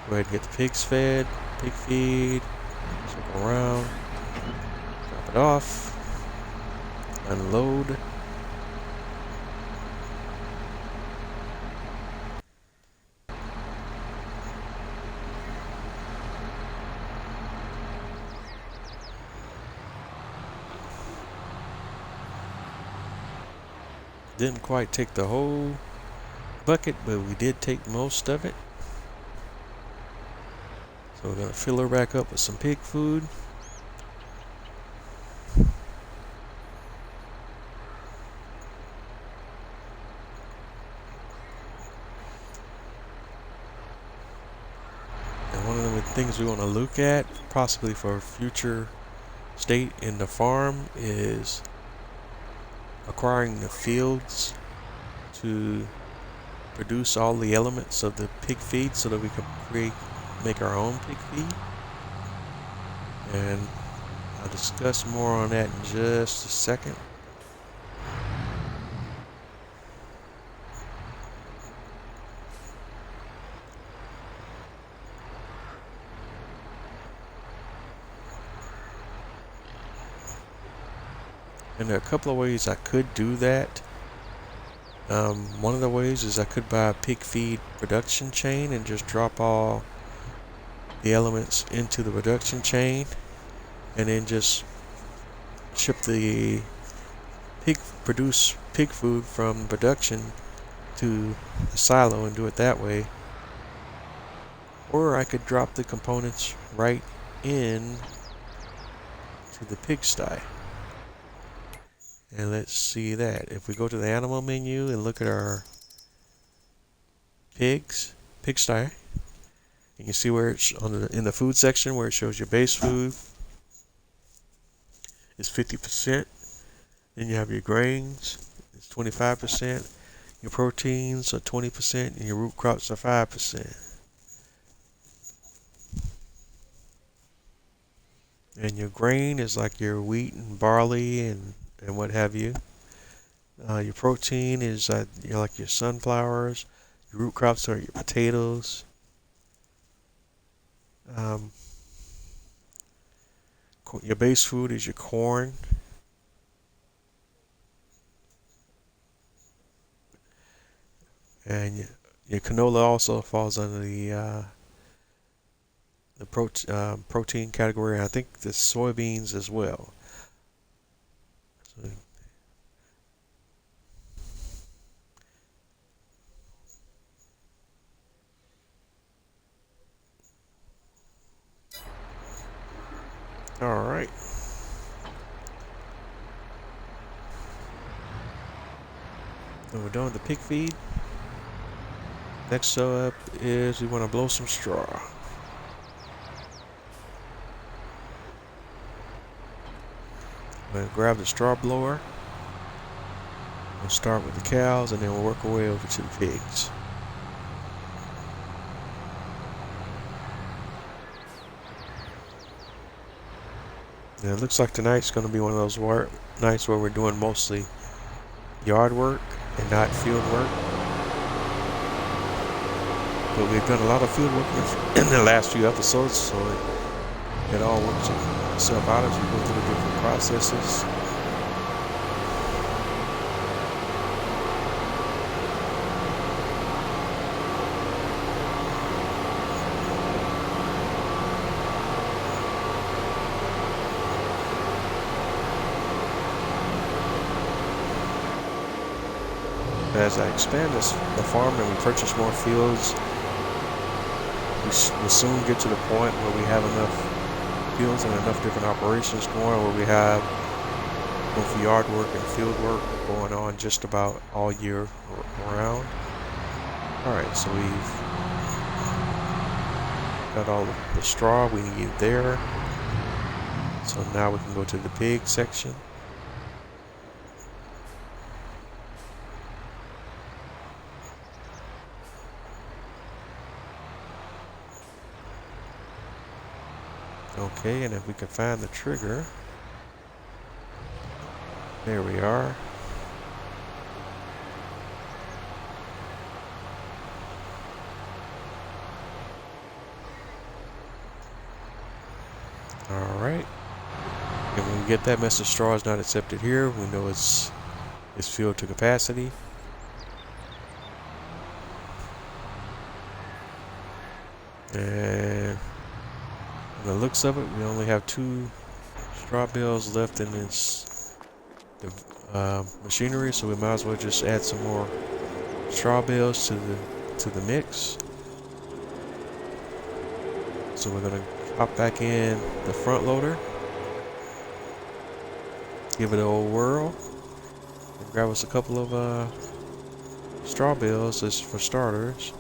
A: Go ahead and get the pigs fed, pig feed, circle around, drop it off, unload. Didn't quite take the whole bucket, but we did take most of it. So we're going to fill her back up with some pig food. And one of the things we want to look at, possibly for a future state in the farm, is acquiring the fields to produce all the elements of the pig feed so that we can make our own pig feed. And I'll discuss more on that in just a second. And there are a couple of ways I could do that. One of the ways is I could buy a pig feed production chain and just drop all the elements into the production chain and then just ship the produced pig food from production to the silo and do it that way. Or I could drop the components right in to the pigsty. And let's see that. If we go to the animal menu and look at our pigsty, you can see where it's in the food section where it shows your base food is 50%. Then you have your grains, it's 25%. Your proteins are 20%, and your root crops are 5%. And your grain is like your wheat and barley and what have you. Your protein is like your sunflowers. Your root crops are your potatoes. Your base food is your corn. And your canola also falls under the protein category. And I think the soybeans as well. So, all right. Then we're done with the pig feed. Next up is we want to blow some straw. I'm going to grab the straw blower. We'll start with the cows and then we'll work our way over to the pigs. And it looks like tonight's going to be one of those nights where we're doing mostly yard work and not field work. But we've done a lot of field work in the last few episodes, so it all works itself out as we go through the different processes. As I expand the farm and we purchase more fields, we'll soon get to the point where we have enough fields and enough different operations going where we have both yard work and field work going on just about all year round. Alright, so we've got all the straw we need there. So now we can go to the pig section. Okay, and if we can find the trigger. There we are. Alright. And when we get that message, straw is not accepted here, we know it's filled to capacity. And from the looks of it, we only have 2 straw bales left in this machinery, so we might as well just add some more straw bales to the mix. So we're gonna hop back in the front loader, give it an old whirl, and grab us a couple of straw bales just for starters.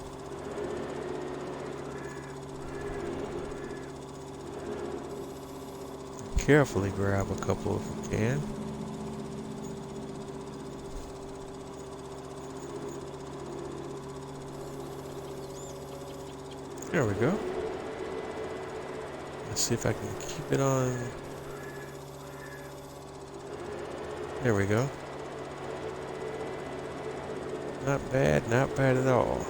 A: Carefully grab a couple if we can. There we go. Let's see if I can keep it on. There we go. Not bad at all.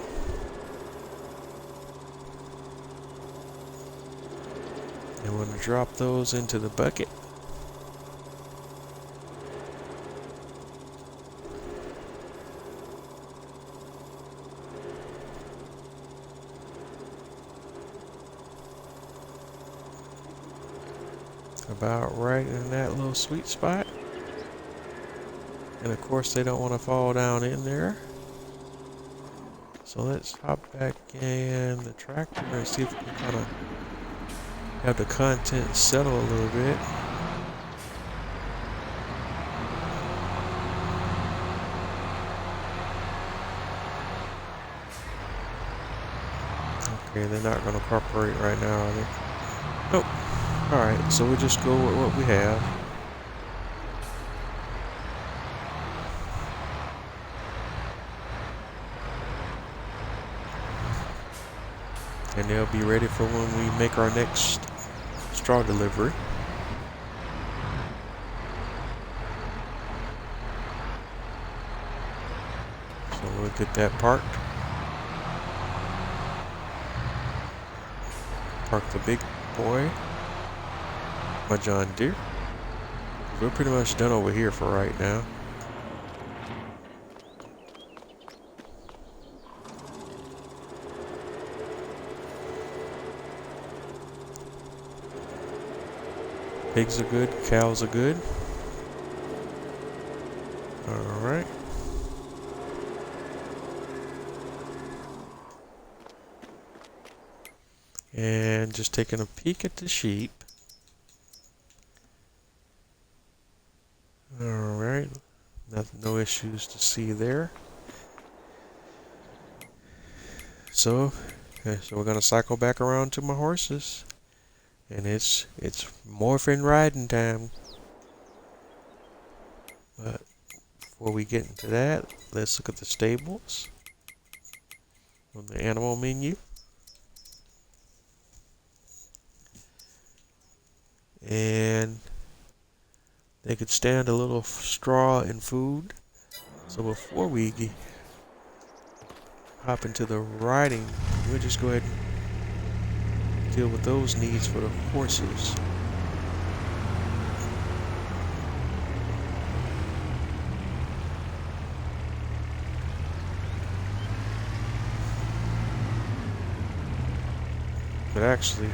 A: And we're going to drop those into the bucket. About right in that little sweet spot. And of course they don't want to fall down in there. So let's hop back in the tractor and see if we can kind of have the content settle a little bit. Okay, they're not going to cooperate right now, are they? Nope. Alright, so we'll just go with what we have. And they'll be ready for when we make our next straw delivery. So we'll get that parked. Park the big boy, my John Deere. We're pretty much done over here for right now. Pigs are good, cows are good. Alright. And just taking a peek at the sheep. Alright. No issues to see there. So we're gonna cycle back around to my horses. And it's morphin' riding time. But before we get into that, let's look at the stables on the animal menu. And they could stand a little straw and food. So before we hop into the riding, we'll just go ahead and deal with those needs for the horses. But actually,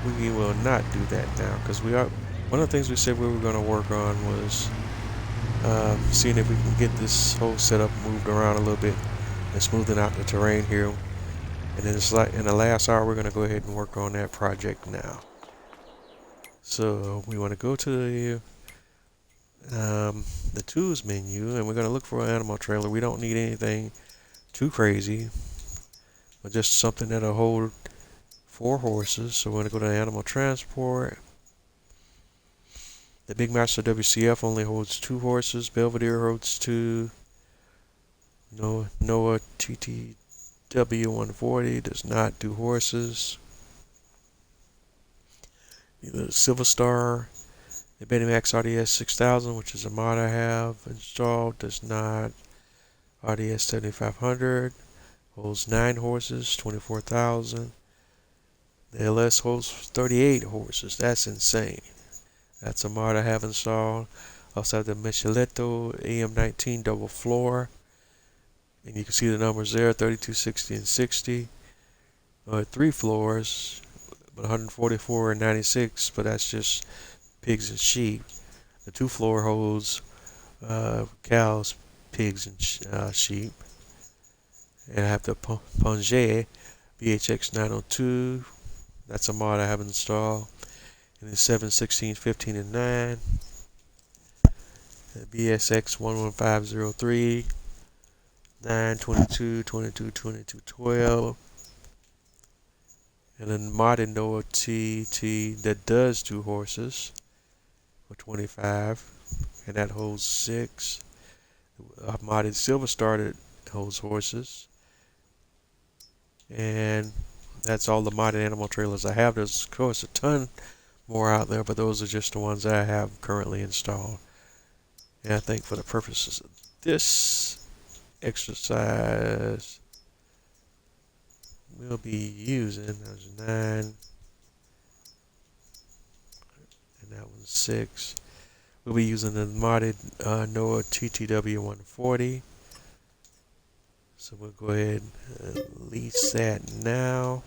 A: we will not do that now, because one of the things we said we were going to work on was seeing if we can get this whole setup moved around a little bit and smoothing out the terrain here. And then it's like in the last hour, we're going to go ahead and work on that project now. So we want to go to the tools menu, and we're going to look for an animal trailer. We don't need anything too crazy, but just something that'll hold 4 horses. So we're going to go to animal transport. The Big Master WCF only holds 2 horses. Belvedere holds 2. Noah TTW 140 does not do horses. the Silver Star, the Betamax RDS 6000, which is a mod I have installed, does not. RDS 7500 holds 9 horses, 24,000. The LS holds 38 horses. That's insane. That's a mod I have installed. Also have the Micheletto AM19 double floor. And you can see the numbers there, 32, 60, and 60. 3 floors, but 144 and 96, but that's just pigs and sheep. The 2 floor holds cows, pigs, and sheep. And I have the Ponge VHX 902. That's a mod I have installed. And the 7, 16, 15, and 9. The BSX 11503. 9, 22, 22, 22, 12. And then modded Noah TT that does 2 horses for 25, and that holds 6. I've modded Silver Star that holds horses, and that's all the modded animal trailers I have. There's of course a ton more out there, but those are just the ones that I have currently installed. And I think for the purposes of this exercise, we'll be using, there's 9, and that one's 6. We'll be using the modded Noah TTW 140. So we'll go ahead and lease that now.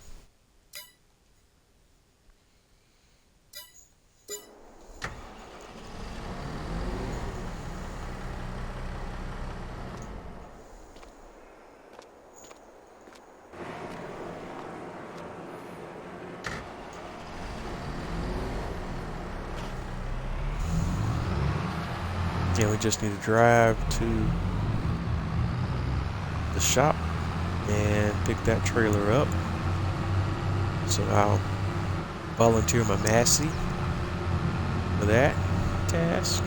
A: Yeah, we just need to drive to the shop and pick that trailer up. So I'll volunteer my Massey for that task.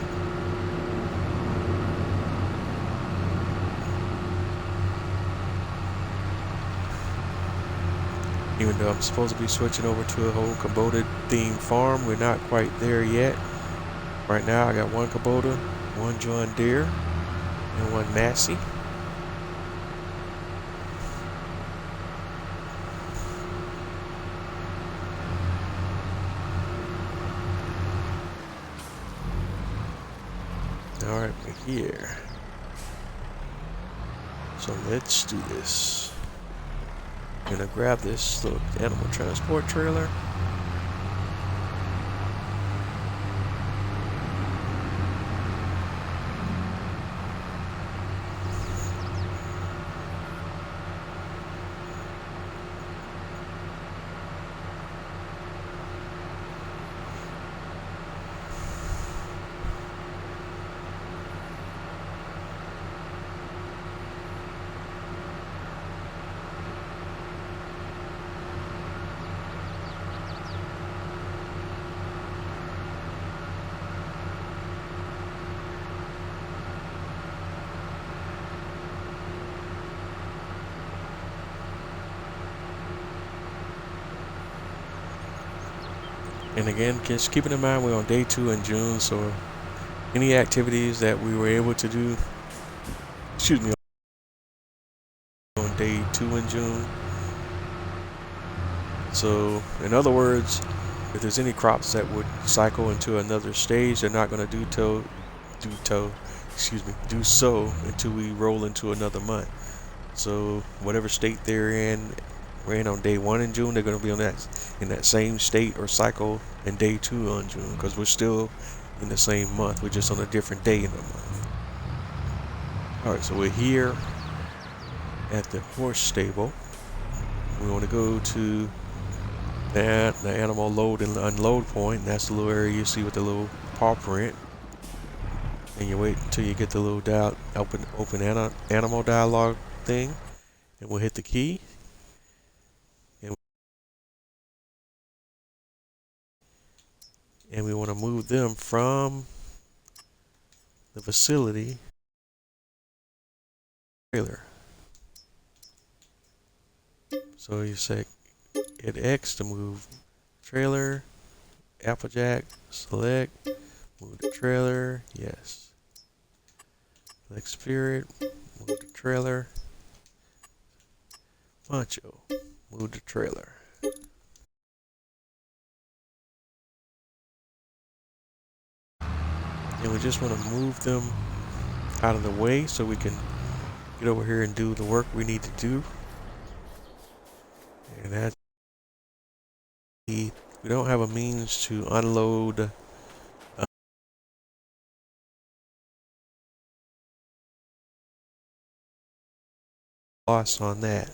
A: Even though I'm supposed to be switching over to a whole Kubota themed farm, we're not quite there yet. Right now I got 1 Kubota, 1 John Deere, and 1 Massey. Alright, we're here. So let's do this. I'm gonna grab this little animal transport trailer. And again, just keeping in mind we're on day 2 in June, so any activities that we were able to do, on day 2 in June. So, in other words, if there's any crops that would cycle into another stage, they're not going to do so until we roll into another month. So, whatever state they're in, we're in on day 1 in June, they're going to be on in that same state or cycle in day 2 on June, because we're still in the same month. We're just on a different day in the month. Alright, so we're here at the horse stable. We want to go to the animal load and unload point. That's the little area you see with the little paw print. And you wait until you get the little open animal dialog thing, and we'll hit the key. And we want to move them from the facility trailer. So you say hit X to move trailer, Applejack, select, move the trailer, yes. Select Spirit, move the trailer. Poncho, move the trailer. And we just want to move them out of the way so we can get over here and do the work we need to do. And that's we don't have a means to unload loss on that.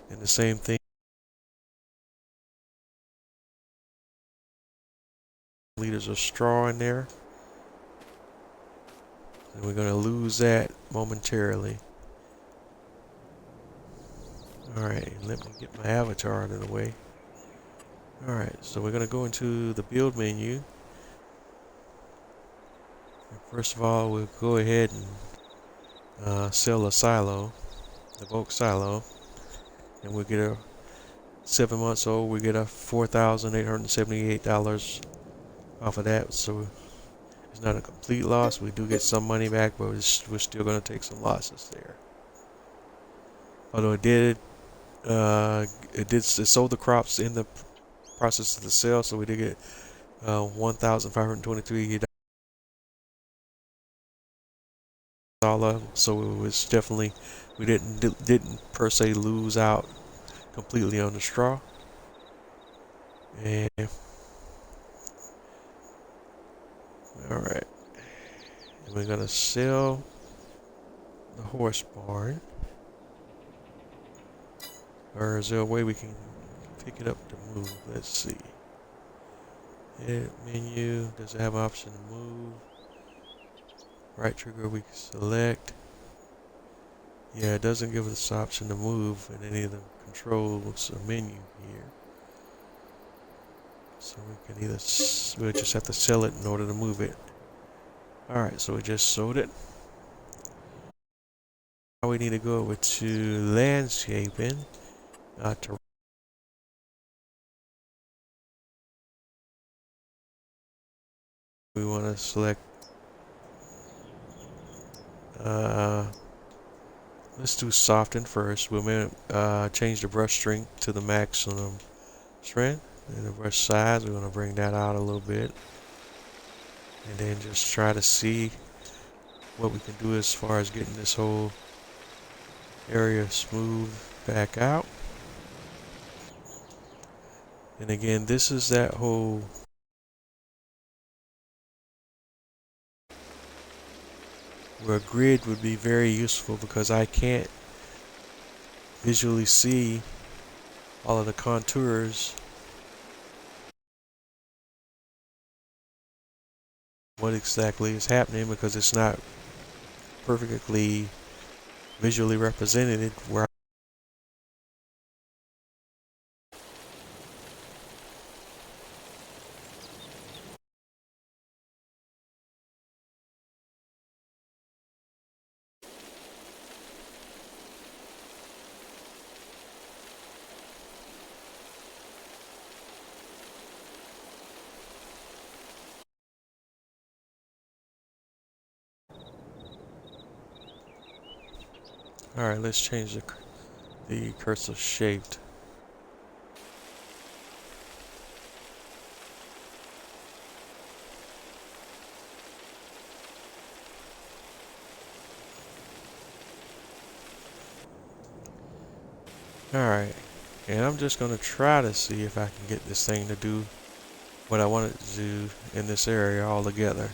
A: And the same thing, liters of straw in there. And we're going to lose that momentarily. Alright, let me get my avatar out of the way. Alright, so we're going to go into the build menu. And first of all, we'll go ahead and sell a silo, the bulk silo. And we'll get a 7 months old, we get a $4,878 off of that. So it's not a complete loss. We do get some money back, but we're still going to take some losses there. Although it sold the crops in the process of the sale, so we did get $1,523. So it was definitely, we didn't per se lose out completely on the straw. And all right, and we're gonna sell the horse barn. Or is there a way we can pick it up to move? Let's see. Edit menu. Does it have an option to move? Right trigger we can select. Yeah, it doesn't give us the option to move in any of the controls or menu here. So we can we'll just have to sell it in order to move it. Alright, so we just sold it. Now we need to go over to landscaping. We want to select let's do soften first. We'll change the brush strength to the maximum strength. And the brush size, we're going to bring that out a little bit. And then just try to see what we can do as far as getting this whole area smooth back out. And again, this is that whole where a grid would be very useful because I can't visually see all of the contours, what exactly is happening, because it's not perfectly visually represented where Alright, let's change the cursor shaped. Alright, and I'm just going to try to see if I can get this thing to do what I want it to do in this area all together.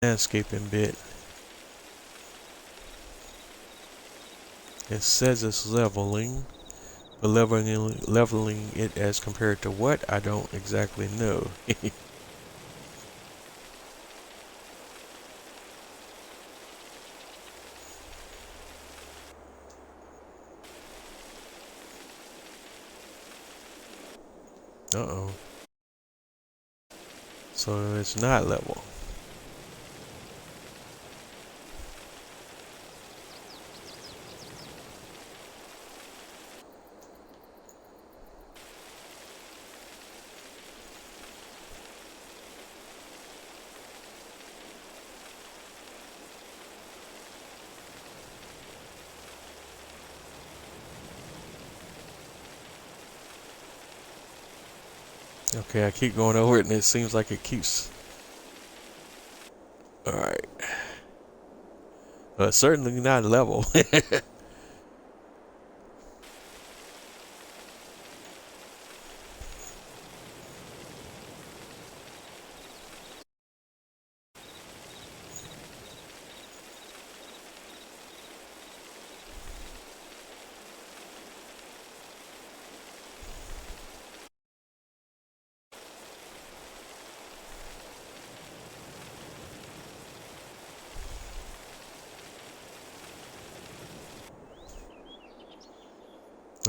A: Landscaping bit. It says it's leveling, but leveling it as compared to what, I don't exactly know. Uh-oh. So it's not level. Okay, I keep going over it and it seems like it keeps... Alright. Certainly not level.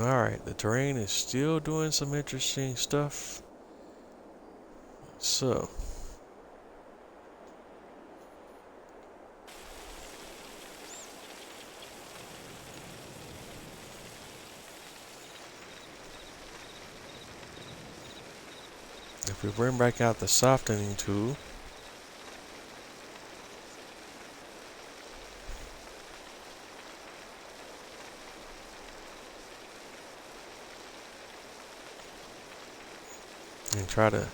A: Alright, the terrain is still doing some interesting stuff. So, if we bring back out the softening tool, and try to,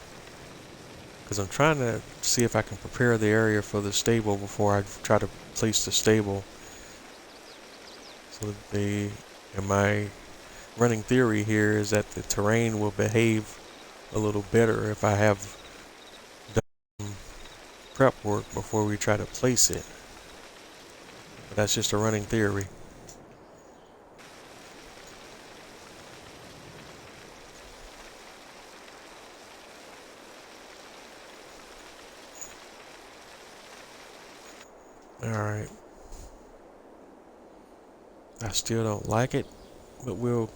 A: because I'm trying to see if I can prepare the area for the stable before I try to place the stable. So in my running theory here is that the terrain will behave a little better if I have done prep work before we try to place it. But that's just a running theory. Alright. I still don't like it, but we'll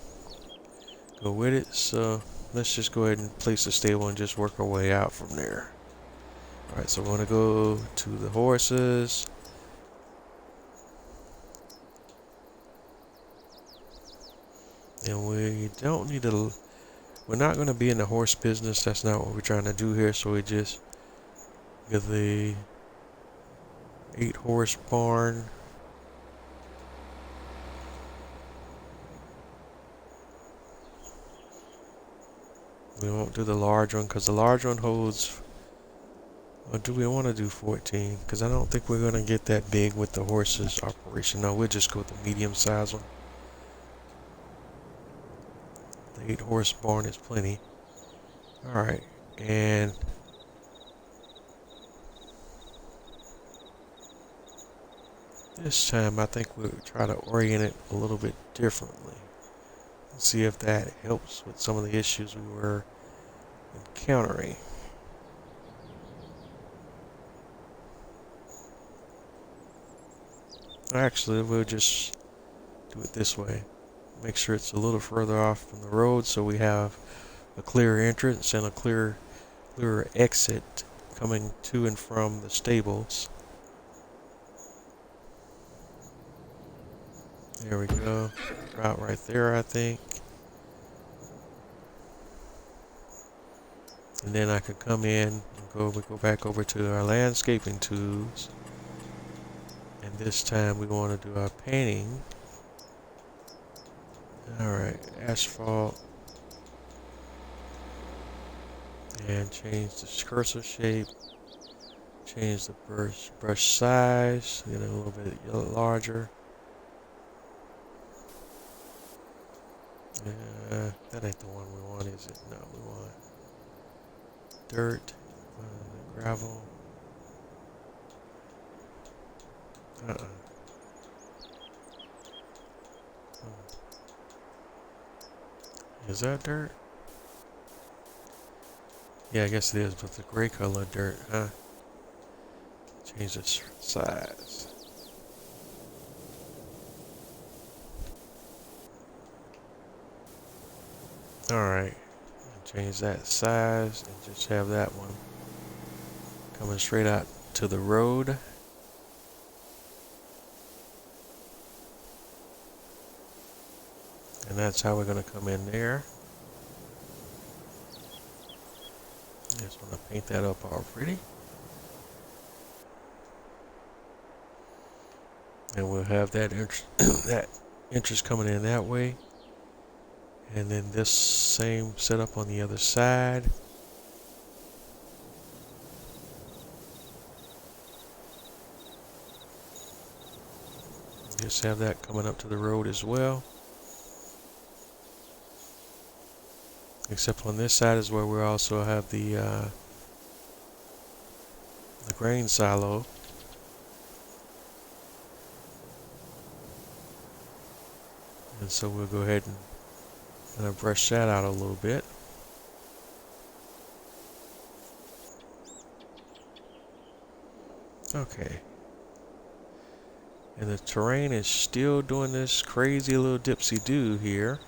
A: go with it. So let's just go ahead and place the stable and just work our way out from there. Alright, so we're going to go to the horses. And we don't need to, we're not going to be in the horse business. That's not what we're trying to do here. So we just get the 8-horse barn. We won't do the large one because the large one holds, or do we want to do 14? Because I don't think we're going to get that big with the horses operation. No, we'll just go with the medium size one. The 8-horse barn is plenty. Alright, and this time I think we'll try to orient it a little bit differently. See if that helps with some of the issues we were encountering. Actually, we'll just do it this way. Make sure it's a little further off from the road so we have a clear entrance and a clearer exit coming to and from the stables. There we go. Route right there, I think. And then I could come in and we go back over to our landscaping tools. And this time we want to do our painting. Alright, asphalt. And change the cursor shape. Change the brush size. Get it a little bit larger. That ain't the one we want, is it? No, we want dirt, gravel. Is that dirt? Yeah, I guess it is, but the gray color dirt, huh? Change the size. Alright, change that size and just have that one coming straight out to the road. And that's how we're going to come in there. Just want to paint that up all pretty. And we'll have that that entrance coming in that way. And then this same setup on the other side. Just have that coming up to the road as well. Except on this side is where we also have the grain silo. And so we'll go ahead and brush that out a little bit. Okay. And the terrain is still doing this crazy little dipsy-do here.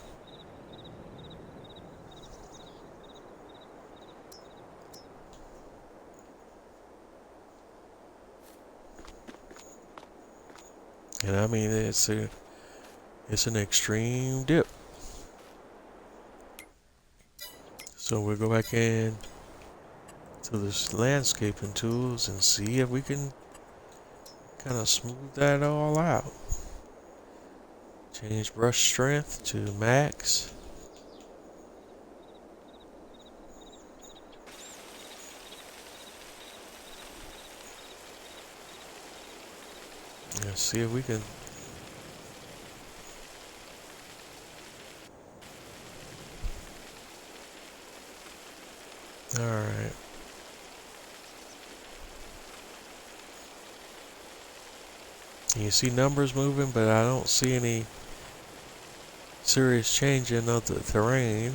A: And I mean, it's an extreme dip. So we'll go back in to this landscaping tools and see if we can kind of smooth that all out. Change brush strength to max. Let's see if we can. All right. You see numbers moving, but I don't see any serious changing of the terrain.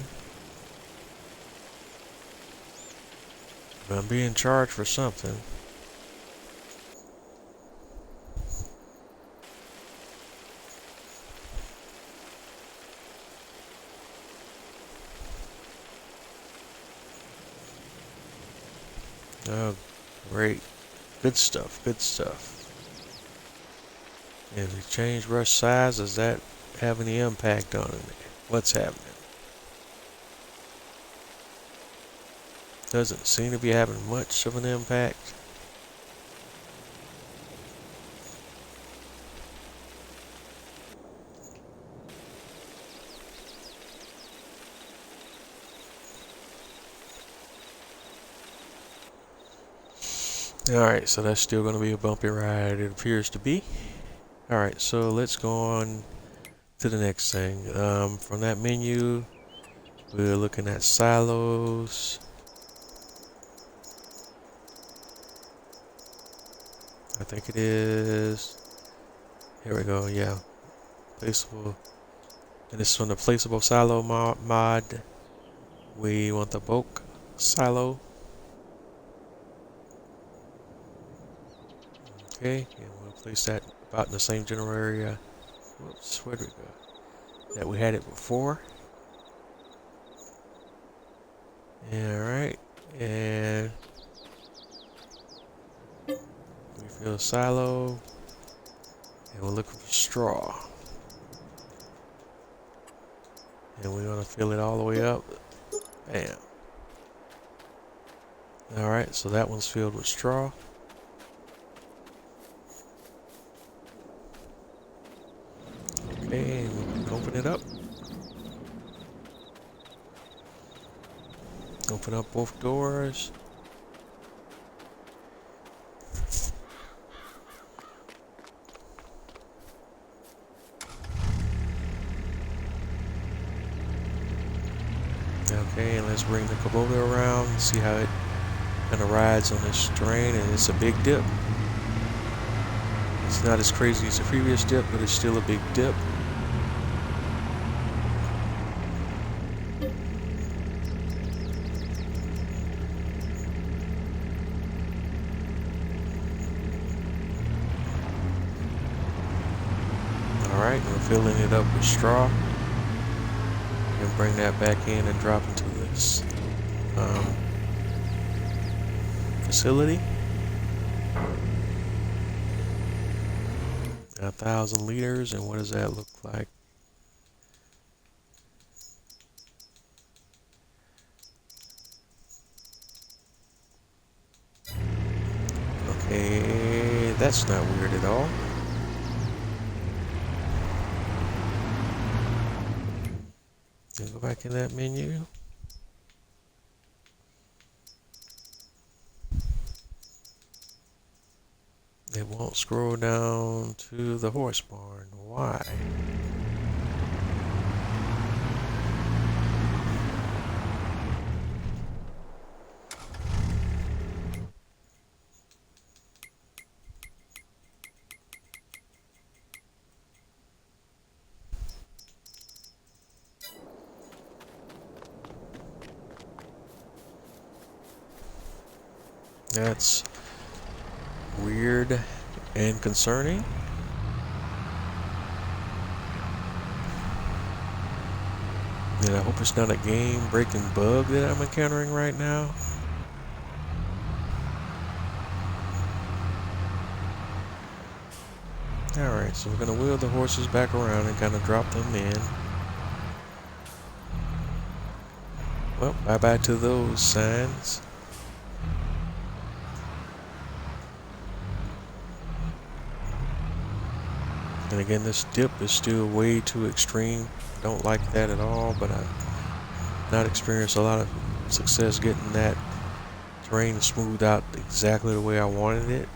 A: But I'm being charged for something. Oh, great. Good stuff, good stuff. And if we change brush size, does that have any impact on it? What's happening? Doesn't seem to be having much of an impact. Alright, so that's still going to be a bumpy ride, it appears to be. Alright, so let's go on to the next thing. From that menu, we're looking at silos. I think it is. Here we go, yeah. Placeable. And this is from the placeable silo mod. We want the bulk silo. Okay, and we'll place that about in the same general area. Whoops, where did we go? That we had it before. Alright, and we fill silo, and we're looking for straw. And we're going to fill it all the way up. Bam. Alright, so that one's filled with straw. Okay, and we can open it up. Open up both doors. Okay, and let's bring the Kubota around and see how it kind of rides on this terrain. And it's a big dip. It's not as crazy as the previous dip, but it's still a big dip. Alright, we're filling it up with straw. And bring that back in and drop into this facility. 1,000 liters, and what does that look like? Okay, that's not weird at all. And go back in that menu. It won't scroll down to the horse barn. Why? That's weird and concerning. And I hope it's not a game-breaking bug that I'm encountering right now. Alright, so we're going to wheel the horses back around and kind of drop them in. Well, bye-bye to those signs. And again, this dip is still way too extreme. Don't like that at all, but I've not experienced a lot of success getting that terrain smoothed out exactly the way I wanted it.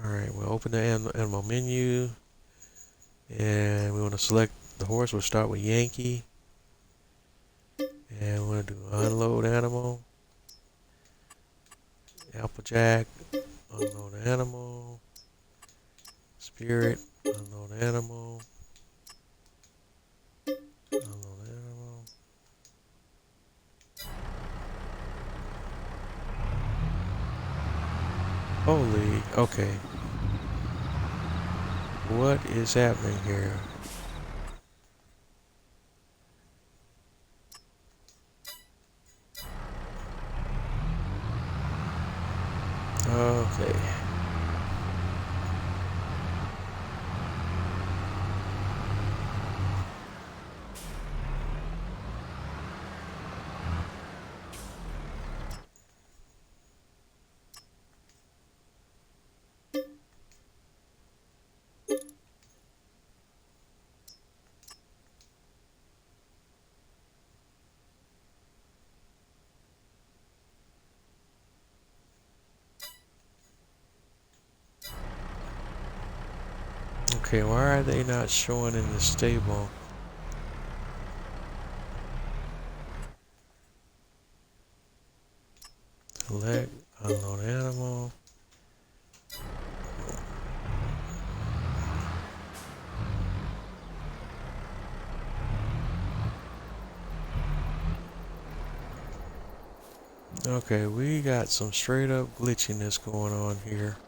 A: Alright, we'll open the animal menu, and we want to select the horse. We'll start with Yankee, and we're going to do unload animal, Applejack, unload animal, Spirit, unload animal, unload animal. Holy, okay. What is happening here? Okay. Okay, why are they not showing in the stable? Select, unload animal. Okay, we got some straight up glitchiness going on here.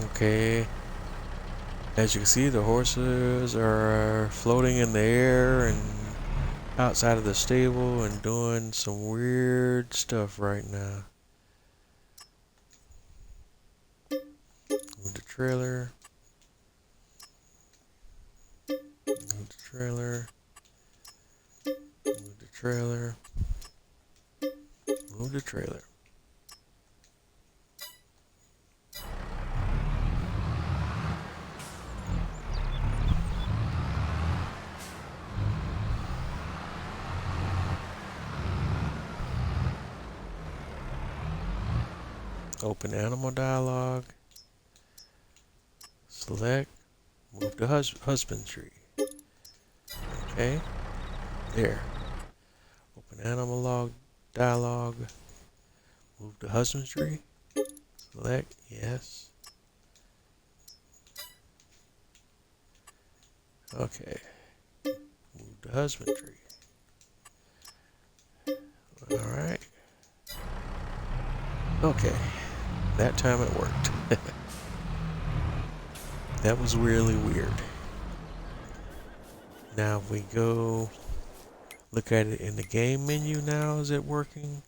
A: Okay, as you can see, the horses are floating in the air and outside of the stable and doing some weird stuff right now. Move the trailer. Move the trailer. Move the trailer. Move the trailer. Open animal dialog. Select. Move to husbandry. Okay. There. Open animal log dialog. Move to husbandry. Select. Yes. Okay. Move to husbandry. Alright. Okay. That time it worked. That was really weird. Now if we go look at it in the game menu now, is it working?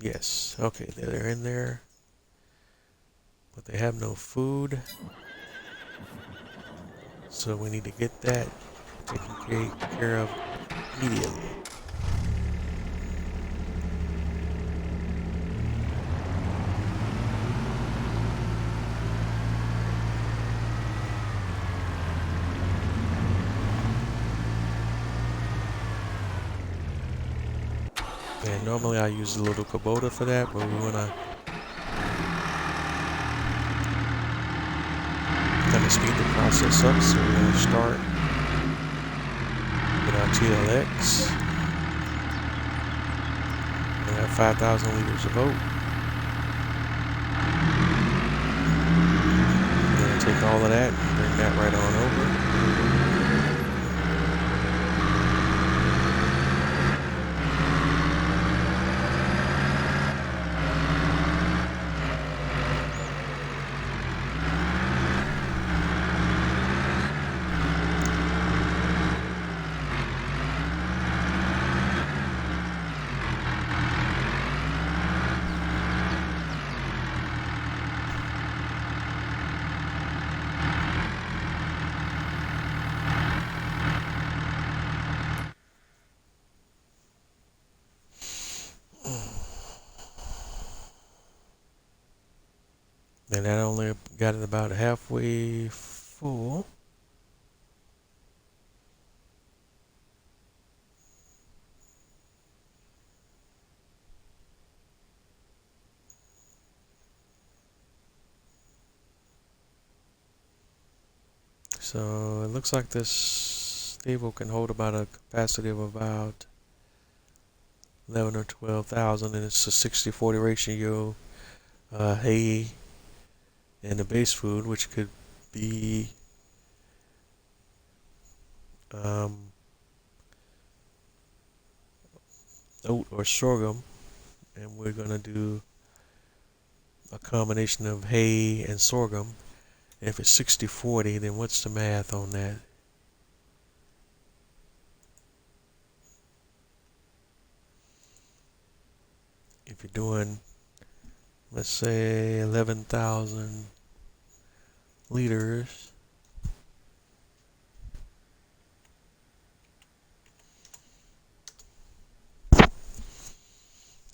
A: Yes. Okay, they're in there. But they have no food. So we need to get that taken care of immediately. And normally I use a little Kubota for that, but we wanna kind of speed the process up, so we're gonna start with our TLX. We have 5,000 liters of oat. We're gonna take all of that and bring that right on over. And that only got it about halfway full. So it looks like this stable can hold about a capacity of about 11 or 12,000, and it's a 60-40 ratio hay and the base food, which could be oat or sorghum, and we're gonna do a combination of hay and sorghum. And if it's 60-40, then what's the math on that? If you're doing, let's say, 11,000 liters,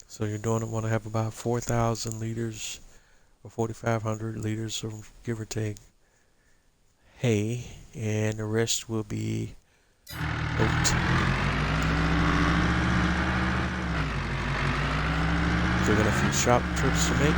A: so you're going to want to have about 4,000 liters or 4,500 liters of, give or take, hay, and the rest will be oat. So we got a few shop trips to make.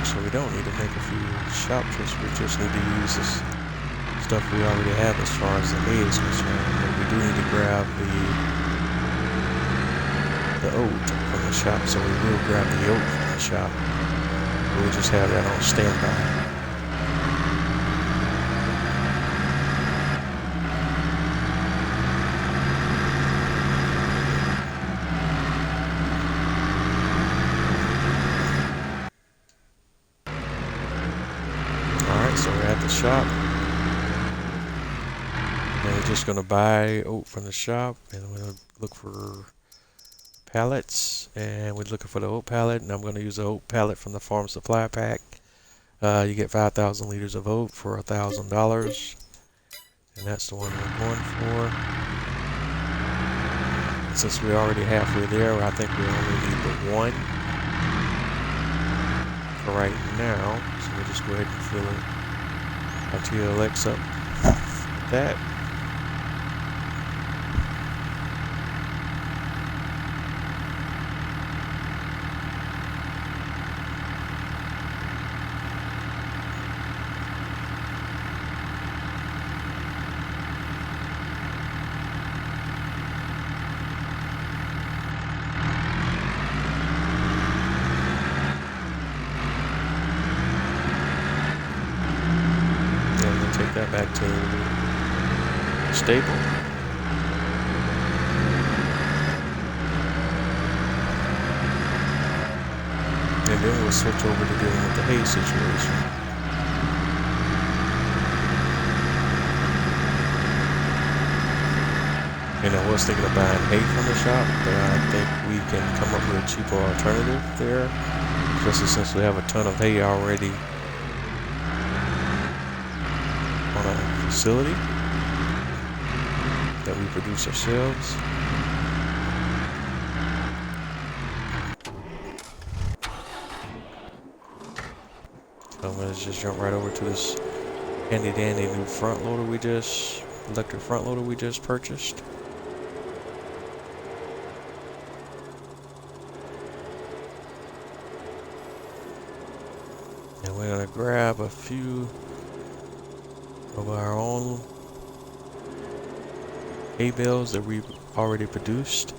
A: So we don't need to make a few shop trips, we just need to use this stuff we already have as far as the hay is concerned. But we do need to grab the oat from the shop, so we will grab the oat from the shop. We'll just have that on standby. So we're at the shop, and we're just going to buy oat from the shop, and we're going to look for pallets, and we're looking for the oat pallet, and I'm going to use the oat pallet from the farm supply pack. You get 5,000 liters of oat for $1,000, and that's the one we're going for. And since we're already halfway there, I think we only need the one for right now, so we'll just go ahead and fill it. Our TLX up with that. Take that back to the stable. And then we'll switch over to dealing with the hay situation. And I was thinking of buying hay from the shop, but I think we can come up with a cheaper alternative there, especially since we have a ton of hay already on a facility that we produce ourselves. So I'm gonna just jump right over to this handy dandy new front loader electric front loader we just purchased. And we're gonna grab a few of our own hay bales that we've already produced.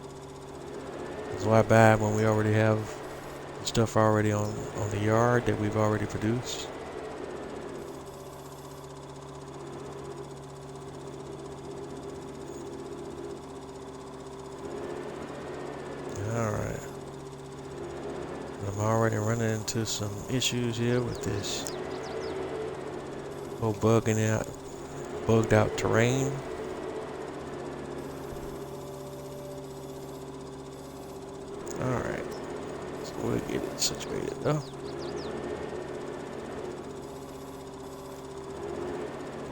A: That's why I buy when we already have stuff already on the yard that we've already produced. Alright. I'm already running into some issues here with this whole bugged out terrain. Alright. So we'll get it situated though.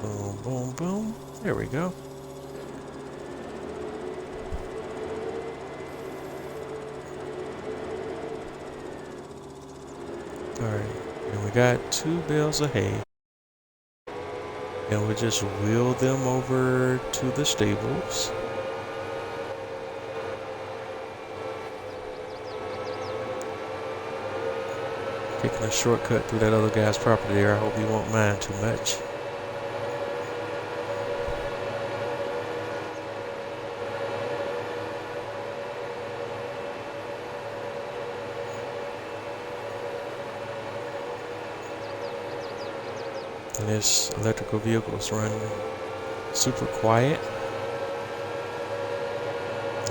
A: Boom, boom, boom. There we go. Alright, and we got 2 bales of hay. And we just wheel them over to the stables. Taking a shortcut through that other guy's property there. I hope you won't mind too much. And this electrical vehicle is running super quiet.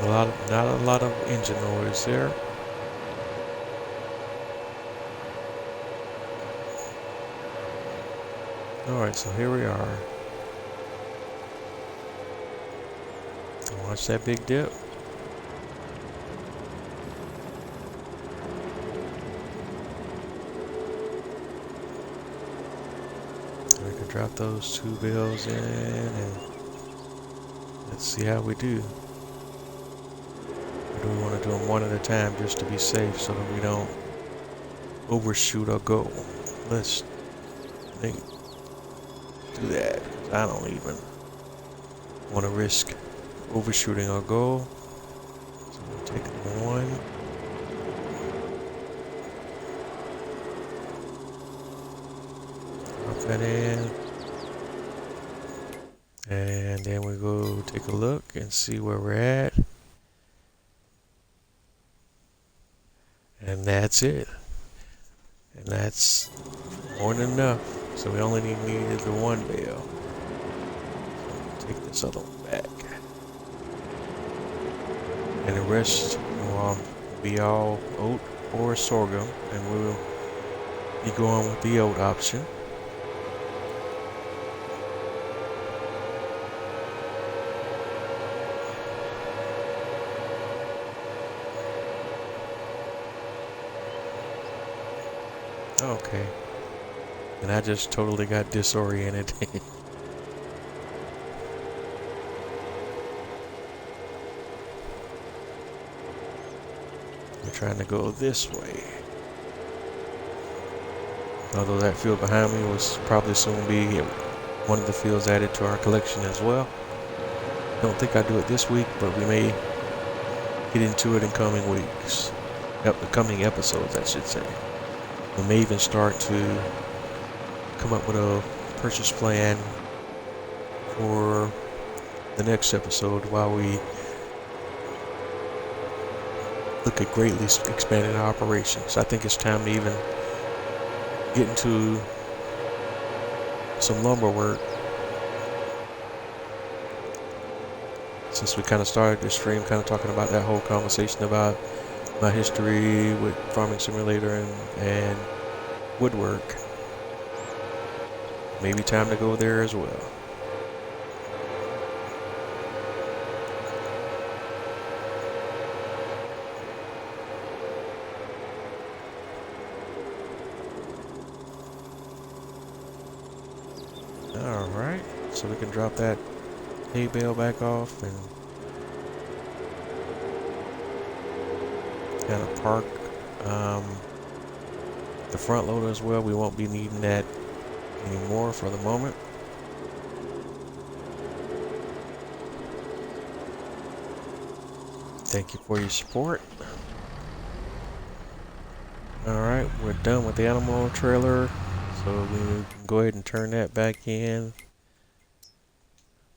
A: Not a lot of engine noise there. Alright, so here we are. Watch that big dip. We can drop those 2 bales in and let's see how we do. Or do we want to do them one at a time just to be safe so that we don't overshoot our goal? Let's do that. I don't even want to risk overshooting our goal. So we'll take one. Drop that in. And then we go take a look and see where we're at. And that's it. And that's more than enough. So we only needed the 1 bale. So take this other one back. And the rest will be all oat or sorghum. And we'll be going with the oat option. Okay. And I just totally got disoriented. We're trying to go this way. Although that field behind me will probably soon be one of the fields added to our collection as well. Don't think I'll do it this week, but we may get into it in coming weeks. Coming episodes, I should say. We may even start to come up with a purchase plan for the next episode while we look at greatly expanding our operations. I think it's time to even get into some lumber work, since we kind of started this stream kind of talking about that whole conversation about my history with Farming Simulator and woodwork. Maybe time to go there as well. so we can drop that hay bale back off and kind of park the front loader as well. We won't be needing that anymore for the moment. Thank you for your support. Alright, we're done with the animal trailer, so we can go ahead and turn that back in.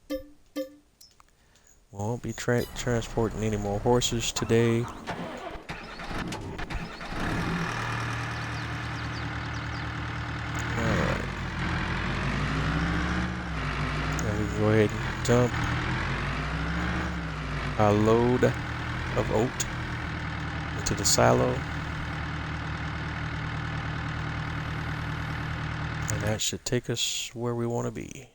A: We won't be transporting any more horses today. Alright. Now we can go ahead and dump our load of oat into the silo. And that should take us where we want to be.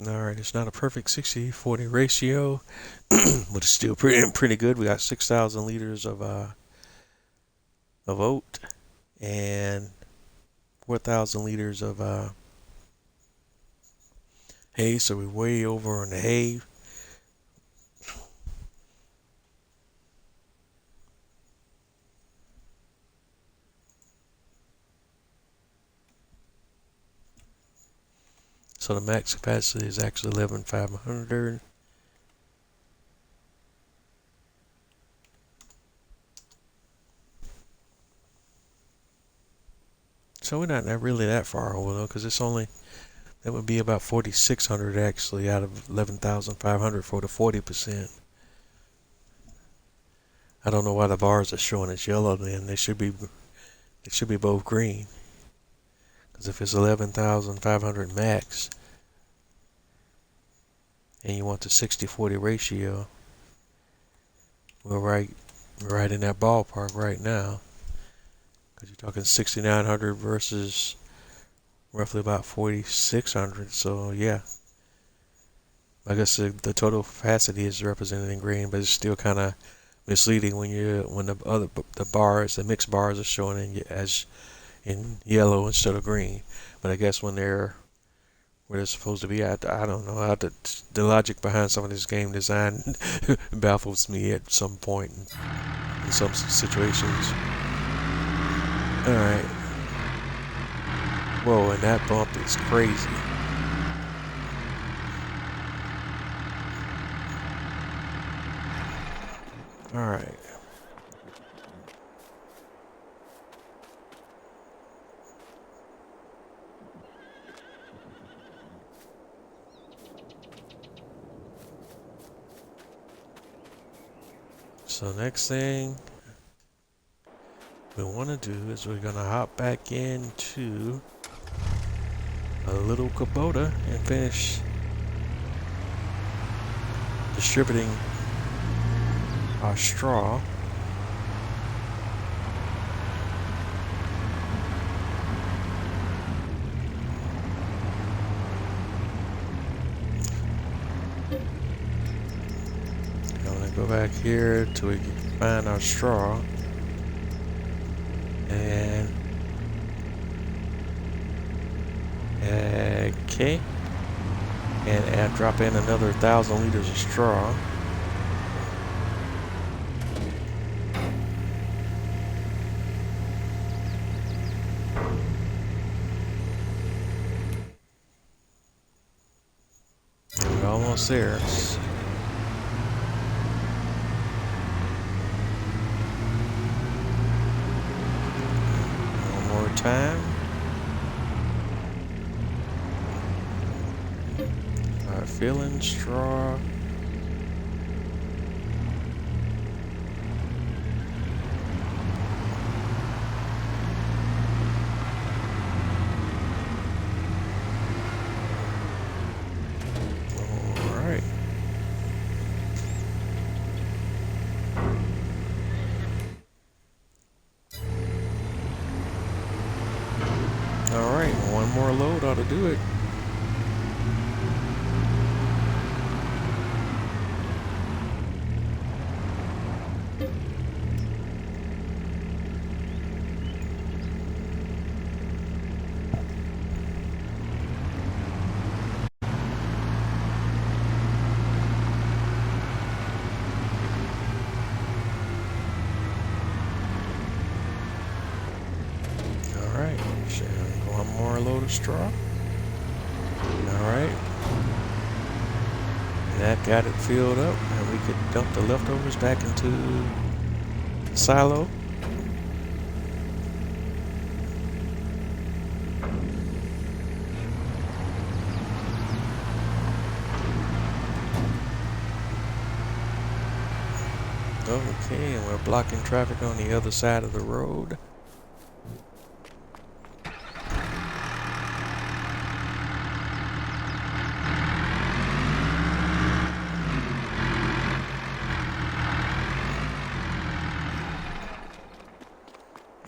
A: Alright, it's not a perfect 60-40 ratio, but it's still pretty good. We got 6,000 liters of oat and 4,000 liters of hay, so we're way over on the hay. So the max capacity is actually 11,500. So we're not really that far over though, because it's only, that would be about 4,600 actually out of 11,500 for the 40%. I don't know why the bars are showing it's yellow then. They should be both green. Because if it's 11,500 max and you want the 60-40 ratio, we're right in that ballpark right now. Because you're talking 6,900 versus roughly about 4,600. So yeah, I guess the total capacity is represented in green, but it's still kind of misleading when the mixed bars are showing in yellow instead of green. But I guess when they're where they're supposed to be, I don't know. The logic behind some of this game design baffles me at some point in some situations. Alright. Whoa, and that bump is crazy. Alright. So next thing we want to do is we're going to hop back into a little Kubota and finish distributing our straw. I'm going to go back here till we can find our straw. And okay, and drop in another 1,000 liters of straw. And we're almost there. Time. Alright, filling straw. Alright. Alright, one more load ought to do it. Alright, one more load of straw. Alright. That got it filled up, and we could dump the leftovers back into the silo. Okay, and we're blocking traffic on the other side of the road.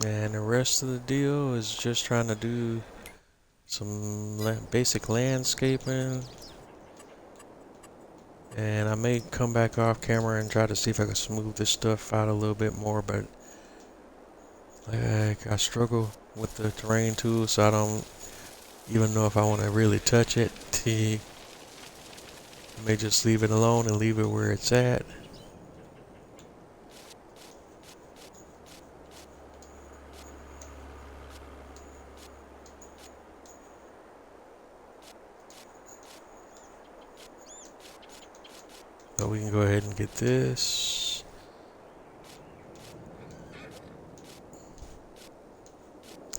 A: And the rest of the deal is just trying to do some basic landscaping. And I may come back off camera and try to see if I can smooth this stuff out a little bit more, but like I struggle with the terrain tool, so I don't even know if I want to really touch it. I may just leave it alone and leave it where it's at. So we can go ahead and get this.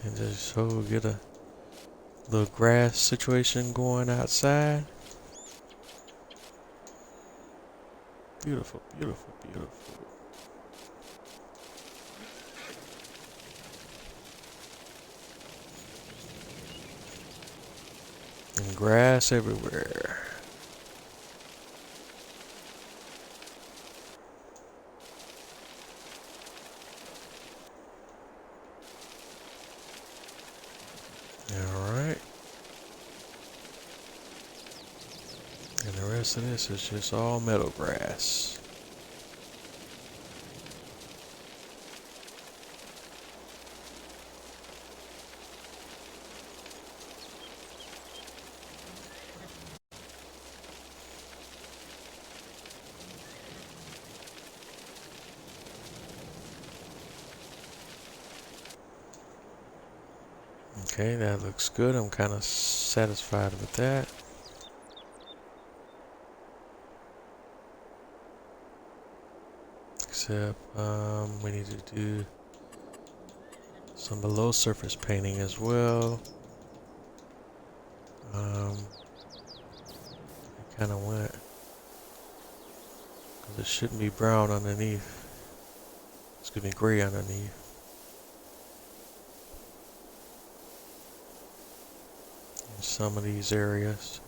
A: And just so get a little grass situation going outside. Beautiful, beautiful, beautiful. And grass everywhere. Alright. And the rest of this is just all meadow grass. Okay, that looks good. I'm kind of satisfied with that. Except we need to do some below surface painting as well. It kind of went, because it shouldn't be brown underneath. It's gonna be gray underneath. In some of these areas.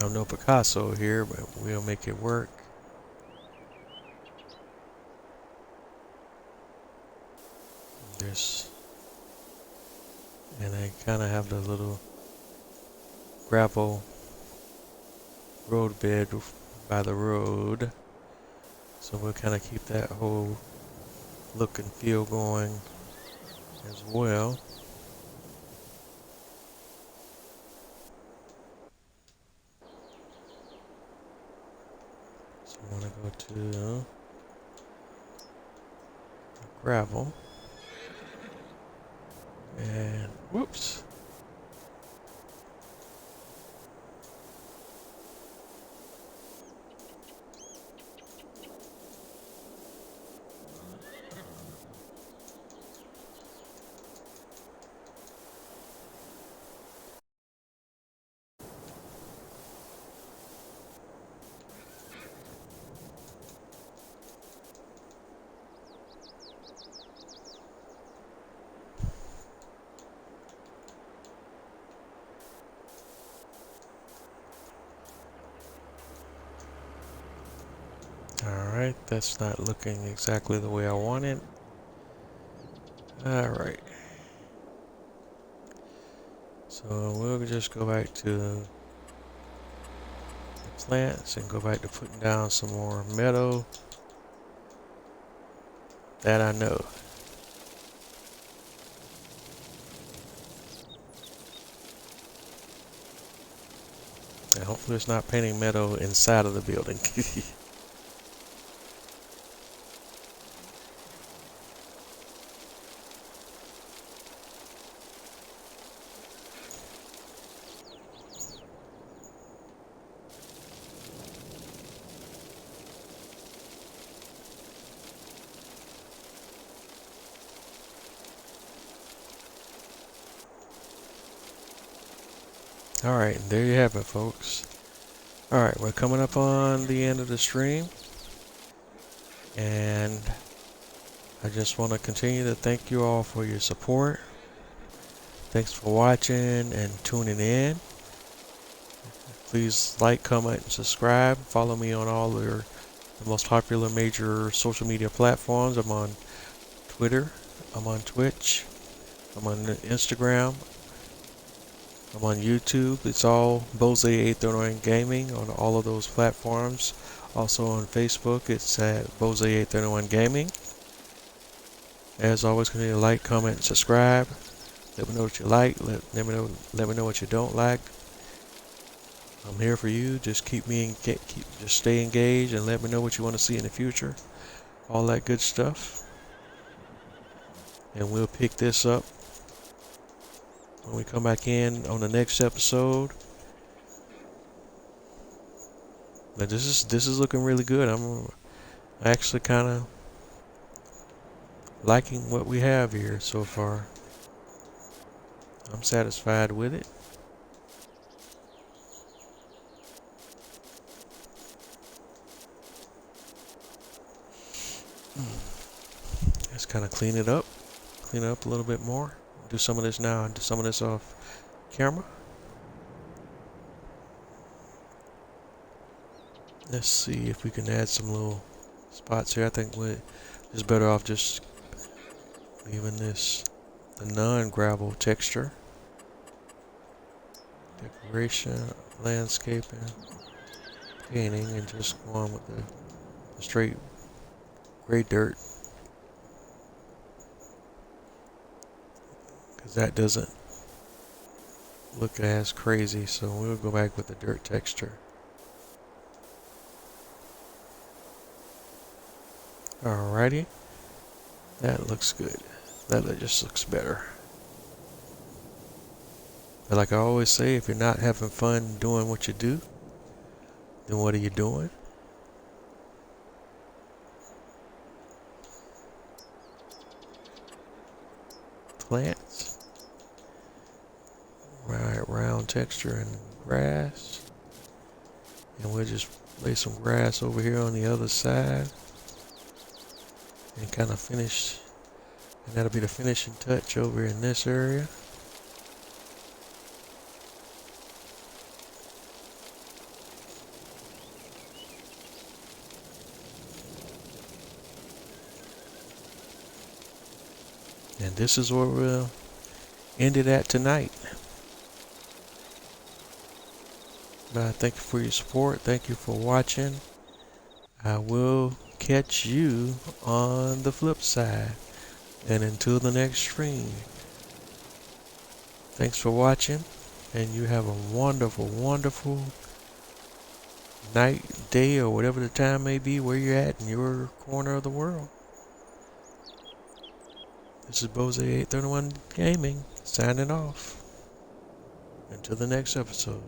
A: I'm no Picasso here, but we'll make it work. There's, and I kind of have the little gravel road bed by the road, so we'll kind of keep that whole look and feel going as well. So I want to go to gravel, and whoops. Alright, that's not looking exactly the way I want it. Alright. So we'll just go back to the plants and go back to putting down some more metal that I know. And hopefully it's not painting metal inside of the building. Alright, there you have it, folks. Alright, we're coming up on the end of the stream. And I just want to continue to thank you all for your support. Thanks for watching and tuning in. Please like, comment, and subscribe. Follow me on all the most popular major social media platforms. I'm on Twitter. I'm on Twitch. I'm on Instagram. I'm on YouTube. It's all Bose831 Gaming on all of those platforms. Also on Facebook, it's at Bose831 Gaming. As always, continue to like, comment, and subscribe. Let me know what you like. Let me know what you don't like. I'm here for you. Just just stay engaged and let me know what you want to see in the future. All that good stuff. And we'll pick this up when we come back in on the next episode. But this is looking really good. I'm actually kind of liking what we have here so far. I'm satisfied with it. Let's kind of clean it up a little bit more. Do some of this now and do some of this off camera. Let's see if we can add some little spots here. I think it's better off just leaving this the non-gravel texture. Decoration, landscaping, painting, and just go on with the straight gray dirt. Because that doesn't look as crazy, so we'll go back with the dirt texture. Alrighty, that looks good. That just looks better. But like I always say, if you're not having fun doing what you do, then what are you doing? Plants. Right, round texture and grass. And we'll just lay some grass over here on the other side. And kind of finish. And that'll be the finishing touch over in this area. And this is where we'll end it at tonight. But thank you for your support. Thank you for watching. I will catch you on the flip side. And until the next stream, thanks for watching. And you have a wonderful, wonderful night, day, or whatever the time may be where you're at in your corner of the world. This is Bose831 Gaming signing off. Until the next episode.